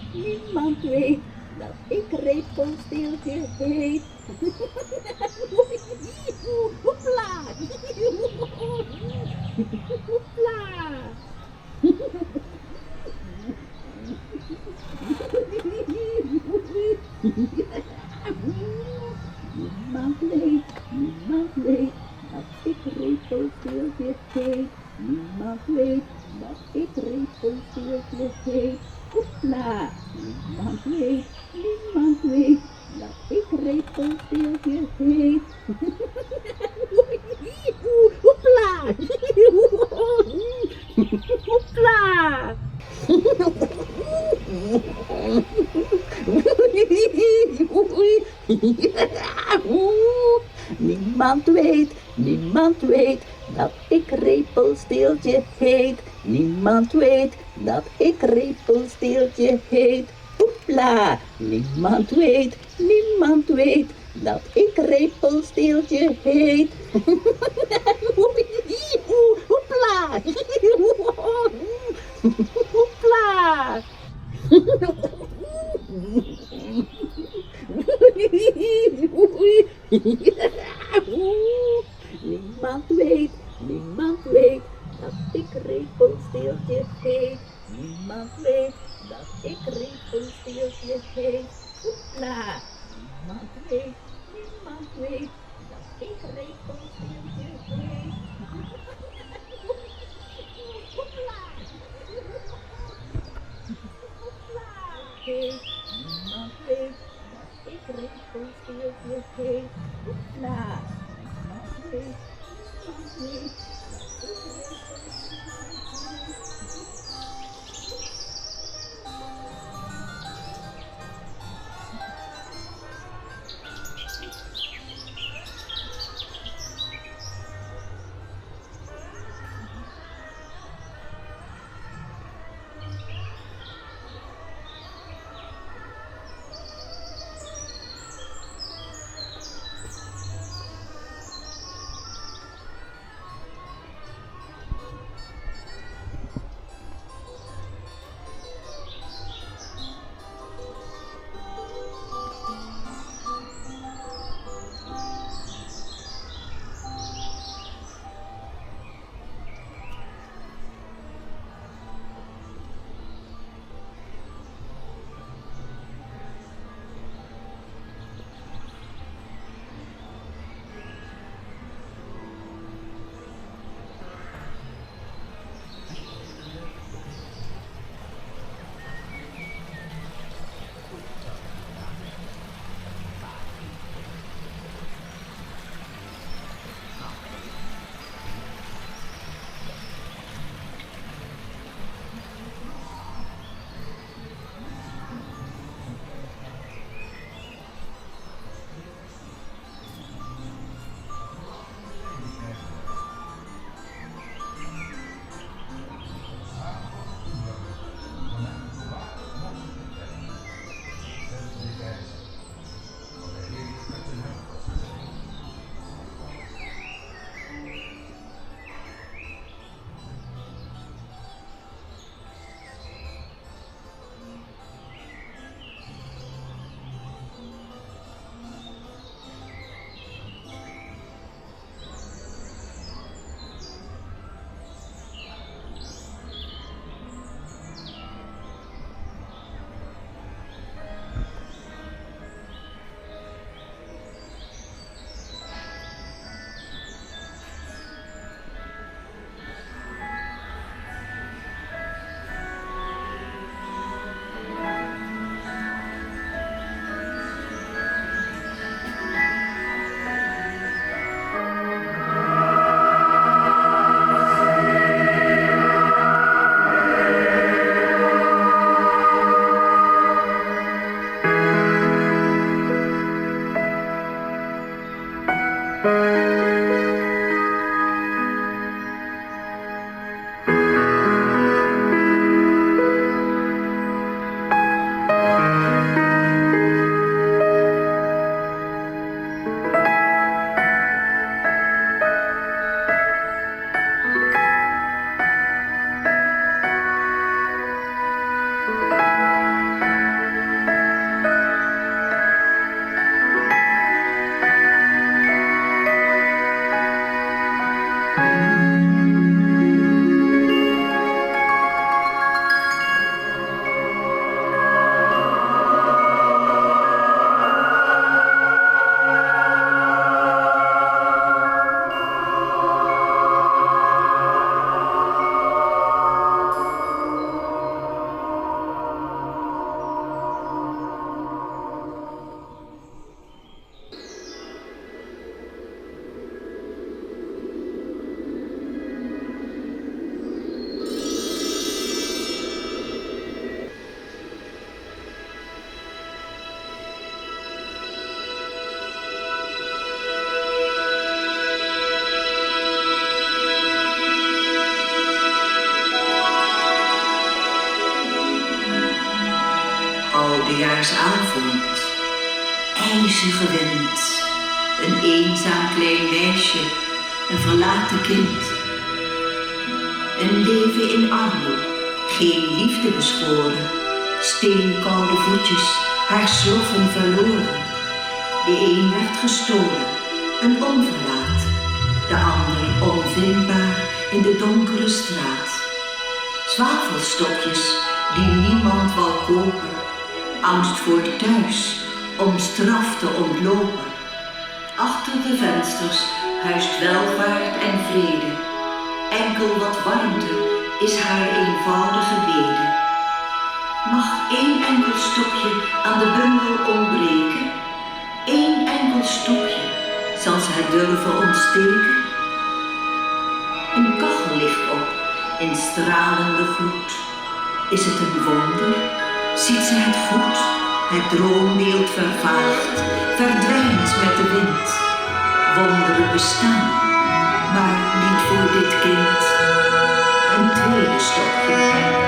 S10: Niemand weet dat ik repelsteeltje heet. Hoepla! Hoepla! Niemand weet dat ik repelsteeltje heet. Niemand weet dat ik repelsteeltje heet. Hoepla! Niemand weet dat ik repelsteeltje heet. Hoepla! Hoepla! Niemand weet dat ik repelsteeltje heet. Niemand weet dat ik repelsteeltje heet. Hoepla! Niemand weet dat ik repelsteeltje heet. Hoepla! Hoepla! Niemand weet dat ik repelsteeltje heet. Niemand weet dat ik repelsteeltje heet. Hoepla! Niemand weet dat ik repelsteeltje heet. Hoepla! Niemand weet dat ik repelsteeltje heet. Hoepla! Niemand weet.
S14: Oudejaarsavond, ijzige wind, een eenzaam klein meisje, een verlaten kind. Een leven in armoede, geen liefde beschoren, steenkoude voetjes, haar sloffen verloren. De een werd gestolen, een onverlaat, de ander onvindbaar in de donkere straat. Zwavelstokjes die niemand wou kopen, angst voor thuis, om straf te ontlopen. Achter de vensters huist welvaart en vrede. Enkel wat warmte is haar eenvoudige bede. Mag één enkel stokje aan de bundel ontbreken? Eén enkel stokje, zal ze het durven ontsteken? Een kachel ligt op in stralende gloed. Is het een wonder? Ziet ze het goed? Het droombeeld vervaagt, verdwijnt met de wind. Wonderen bestaan, maar niet voor dit kind. Een tweede stokje,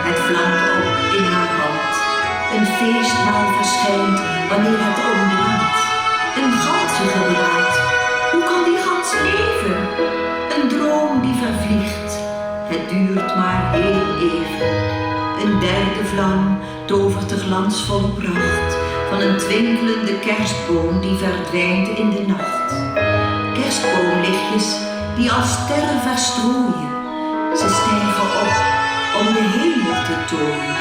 S14: het vlamt op in haar hand. Een feestmaal verschijnt wanneer het ontbrandt. Een ganse gebraad, hoe kan die gans leven? Een droom die vervliegt, het duurt maar heel even. Een derde vlam tovert de glansvolle pracht van een twinkelende kerstboom die verdwijnt in de nacht. Kerstboomlichtjes die als sterren verstrooien, ze stijgen op om de hemel te tooien.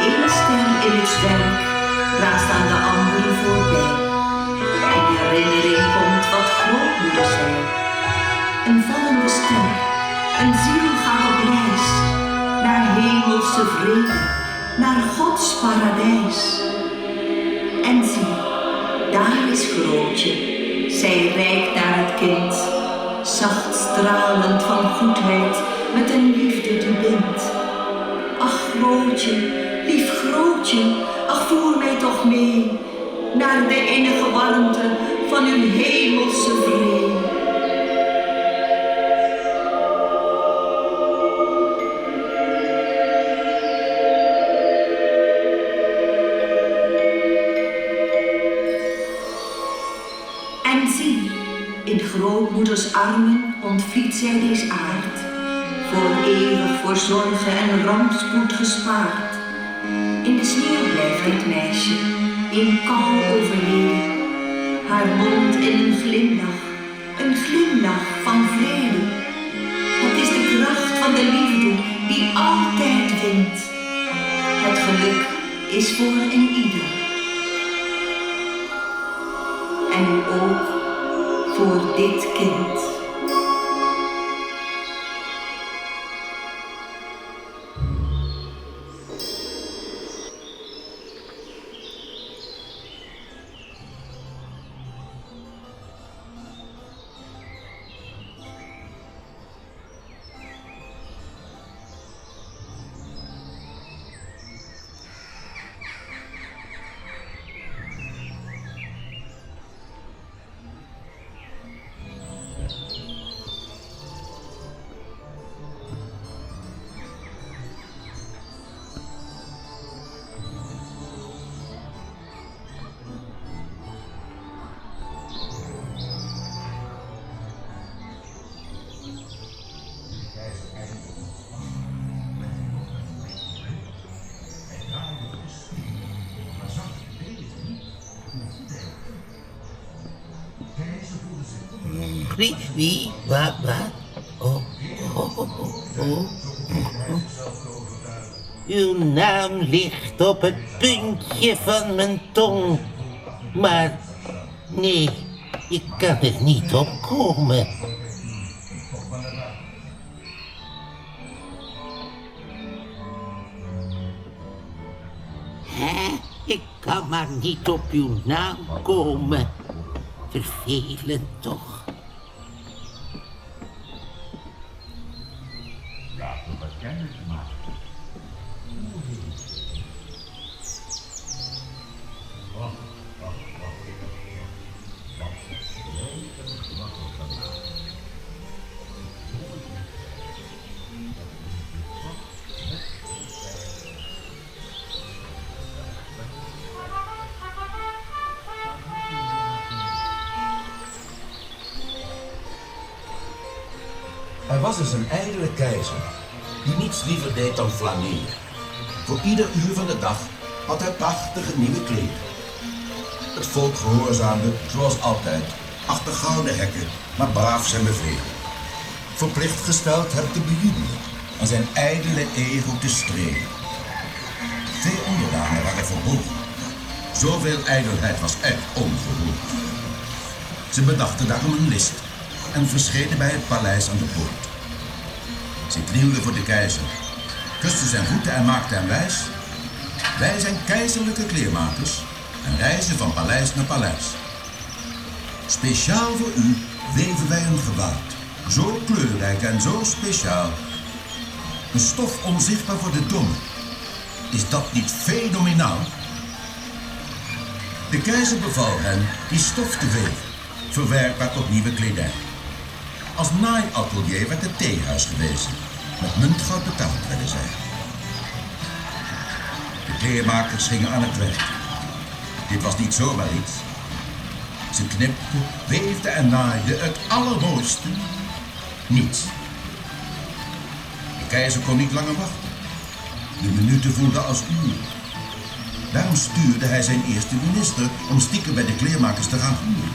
S14: Eén ster in het zwerk raast aan de andere voorbij. In herinnering komt wat grootmoeder zei. Een vallende ster, een ziel gaat op reis naar hemelse vrede, naar Gods paradijs. En zie, daar is Grootje, zij reikt naar het kind, zacht stralend van goedheid, met een liefde die bindt. Ach Grootje, lief Grootje, ach voer mij toch mee, naar de innige warmte van uw hemelse vrede. En zie, in grootmoeders armen ontvliet zij deze aard, voor eeuwig voor zorgen en rampspoed gespaard. In de sneeuw blijft dit meisje, in kou overleden, haar mond in een glimlach van vrede. Het is de kracht van de liefde die altijd wint. Het geluk is voor een ieder. En ook voor dit kind.
S3: Wie? Wat? Oh. Uw naam ligt op het puntje van mijn tong. Maar nee, ik kan er niet op komen. Ik kan maar niet op uw naam komen. Vervelend toch.
S8: Laten we wat kennis maken.
S19: Er was eens een ijdele keizer, die niets liever deed dan flaneren. Voor ieder uur van de dag had hij prachtige nieuwe kleren. Het volk gehoorzaamde, zoals altijd, achter gouden hekken, maar braaf zijn bevelen. Verplicht gesteld hem te bejubelen en zijn ijdele ego te strelen. Veel onderdanen waren verbogen. Zoveel ijdelheid was echt ongehoord. Ze bedachten daarom een list en verschenen bij het paleis aan de poort. Ze knielden voor de keizer, kusten zijn voeten en maakten hem wijs. Wij zijn keizerlijke kleermakers en reizen van paleis naar paleis. Speciaal voor u weven wij een gewaad, zo kleurrijk en zo speciaal. Een stof onzichtbaar voor de dommen. Is dat niet fenomenaal? De keizer beval hen die stof te weven, verwerkbaar tot nieuwe kledij. Als naaiatelier werd het theehuis gewezen. Met muntgoud betaald werden zij. De kleermakers gingen aan het werk. Dit was niet zomaar iets. Ze knipten, weefden en naaiden het allermooiste. Niets. De keizer kon niet langer wachten. De minuten voelden als uren. Daarom stuurde hij zijn eerste minister om stiekem bij de kleermakers te gaan voeren.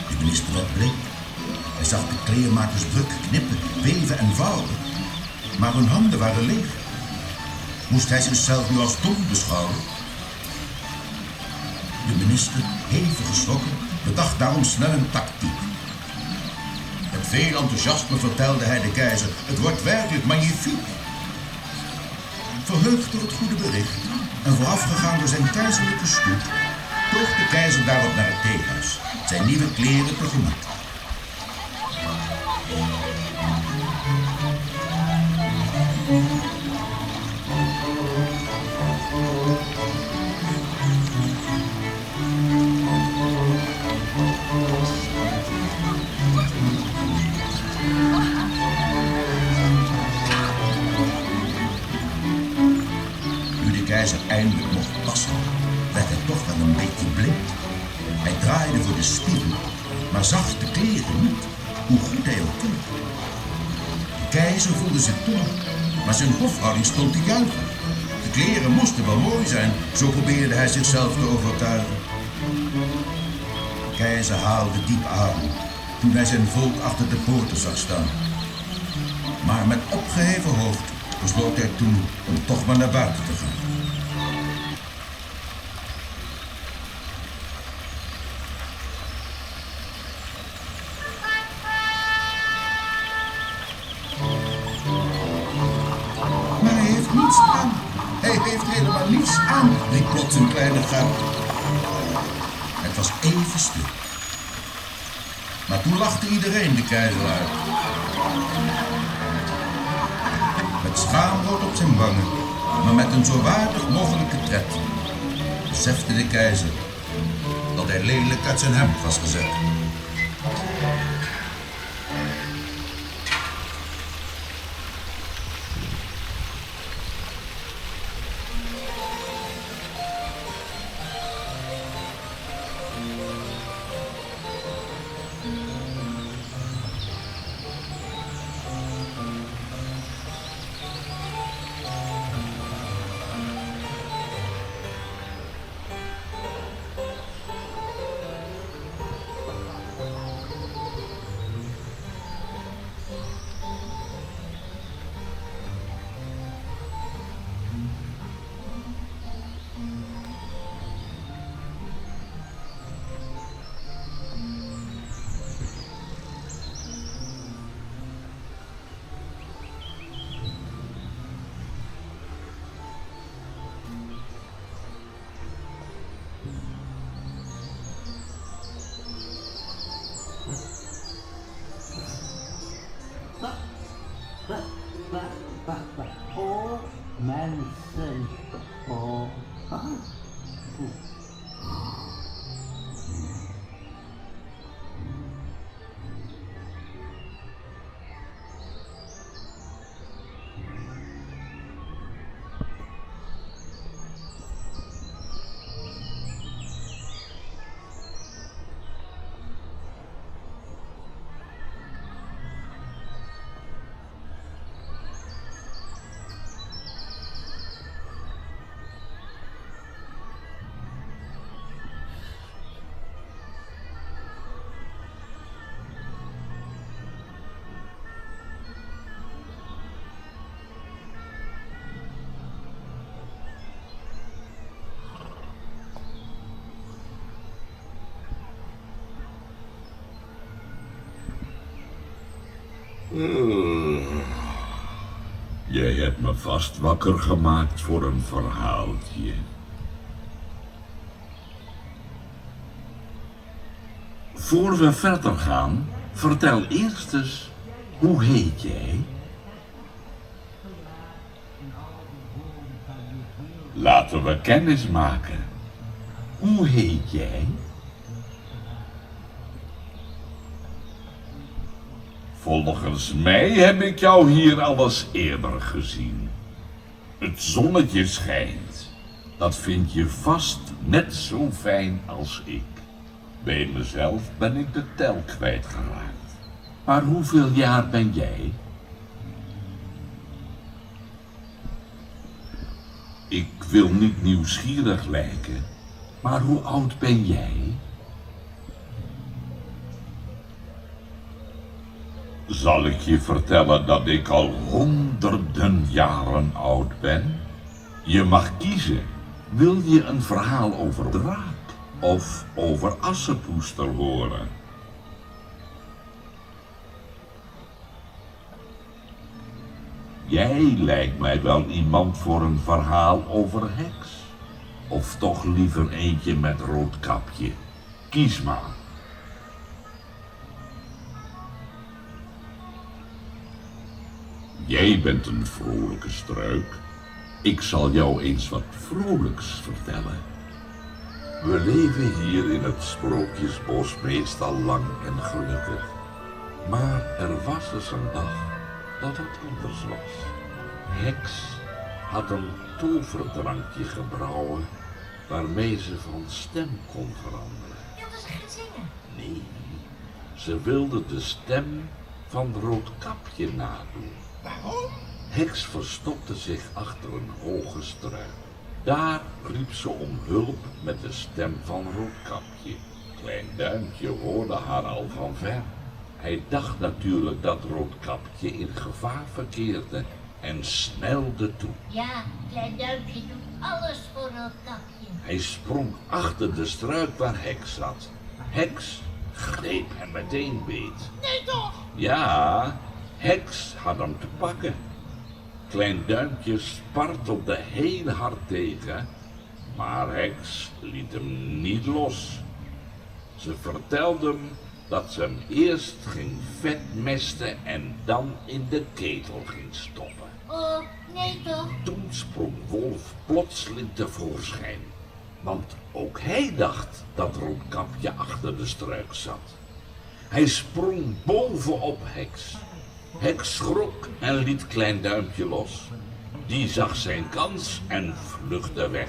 S19: De minister werd bleek. Hij zag de kleermakers druk knippen, weven en vouwen. Maar hun handen waren leeg. Moest hij zichzelf nu als dom beschouwen? De minister, hevig geschrokken, bedacht daarom snel een tactiek. Met veel enthousiasme vertelde hij de keizer: het wordt werkelijk magnifiek. Verheugd door het goede bericht en voorafgegaan door zijn keizerlijke stoet, toog de keizer daarop naar het theehuis, zijn nieuwe kleren tegemoet. Nu de keizer eindelijk mocht passen, werd hij toch wel een beetje blind. Hij draaide voor de spiegel, maar zag de kleren niet, hoe goed hij ook kon. De keizer voelde zich toe, maar zijn hofhouding stond te juichen. De kleren moesten wel mooi zijn, zo probeerde hij zichzelf te overtuigen. De keizer haalde diep adem toen hij zijn volk achter de poorten zag staan. Maar met opgeheven hoofd besloot hij toen om toch maar naar buiten te gaan. Maar hij heeft niets aan. Hij heeft helemaal niets aan, riep plots een kleine guit. Het was even stil. Maar toen lachte iedereen de keizer uit. Met schaamrood op zijn wangen, maar met een zo waardig mogelijke tred, besefte de keizer dat hij lelijk uit zijn hemd was gezet.
S8: Jij hebt me vast wakker gemaakt voor een verhaaltje. Voor we verder gaan, vertel eerst eens, hoe heet jij? Laten we kennis maken. Hoe heet jij? Volgens mij heb ik jou hier al eens eerder gezien. Het zonnetje schijnt. Dat vind je vast net zo fijn als ik. Bij mezelf ben ik de tel kwijtgeraakt. Maar hoeveel jaar ben jij? Ik wil niet nieuwsgierig lijken, maar hoe oud ben jij? Zal ik je vertellen dat ik al honderden jaren oud ben? Je mag kiezen. Wil je een verhaal over draak of over Assepoester horen? Jij lijkt mij wel iemand voor een verhaal over heks. Of toch liever eentje met Roodkapje. Kies maar. Jij bent een vrolijke struik. Ik zal jou eens wat vrolijks vertellen. We leven hier in het Sprookjesbos meestal lang en gelukkig. Maar er was eens een dag dat het anders was. Heks had een toverdrankje gebrouwen waarmee ze van stem kon veranderen.
S9: Wilde ze gaan zingen?
S8: Nee, ze wilde de stem van Roodkapje nadoen.
S9: Waarom?
S8: Heks verstopte zich achter een hoge struik. Daar riep ze om hulp met de stem van Roodkapje. Klein Duimpje hoorde haar al van ver. Hij dacht natuurlijk dat Roodkapje in gevaar verkeerde en snelde toe.
S9: Ja, Klein Duimpje doet alles voor Roodkapje.
S8: Hij sprong achter de struik waar Heks zat. Heks greep hem meteen beet.
S9: Nee toch?
S8: Ja, Heks had hem te pakken. Klein Duimpje spartelde heel hard tegen, maar Heks liet hem niet los. Ze vertelde hem dat ze hem eerst ging vetmesten en dan in de ketel ging stoppen.
S9: Oh, nee toch?
S8: Toen sprong Wolf plotseling tevoorschijn, want ook hij dacht dat Roodkapje achter de struik zat. Hij sprong bovenop Heks. Heks schrok en liet Klein Duimpje los. Die zag zijn kans en vluchtte weg.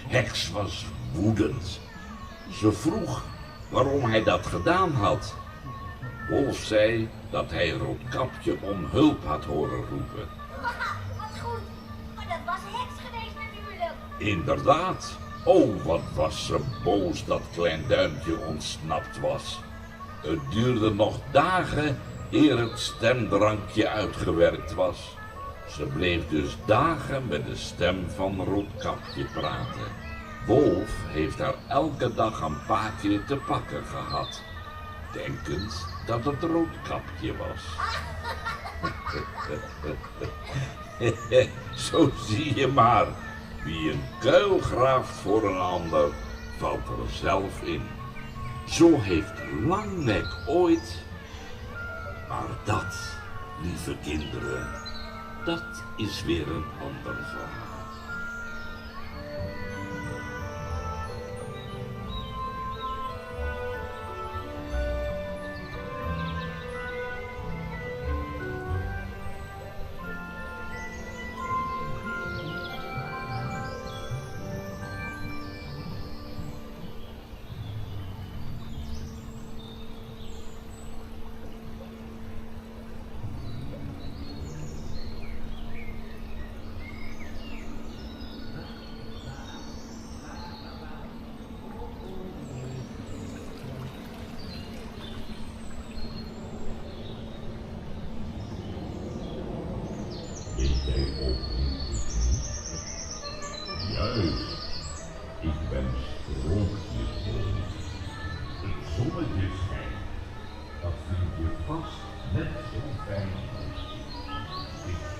S8: Heks was woedend. Ze vroeg waarom hij dat gedaan had. Wolf zei dat hij Roodkapje om hulp had horen roepen.
S9: Wat goed, maar dat was Heks geweest natuurlijk.
S8: Inderdaad. Oh, wat was ze boos dat Klein Duimpje ontsnapt was. Het duurde nog dagen eer het stemdrankje uitgewerkt was. Ze bleef dus dagen met de stem van Roodkapje praten. Wolf heeft haar elke dag een paar keer te pakken gehad, denkend dat het Roodkapje was. Zo zie je maar, wie een kuil graaft voor een ander, valt er zelf in. Zo heeft Langnek ooit. Maar dat, lieve kinderen, dat is weer een ander verhaal.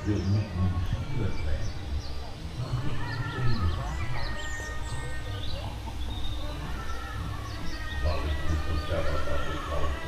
S8: wil niet nieuwsgierig zijn. Zal ik je vertellen dat ik al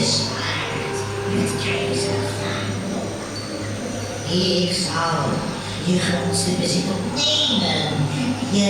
S20: zwaard met keizervaandel. Ik zal je grootste bezit ontnemen, je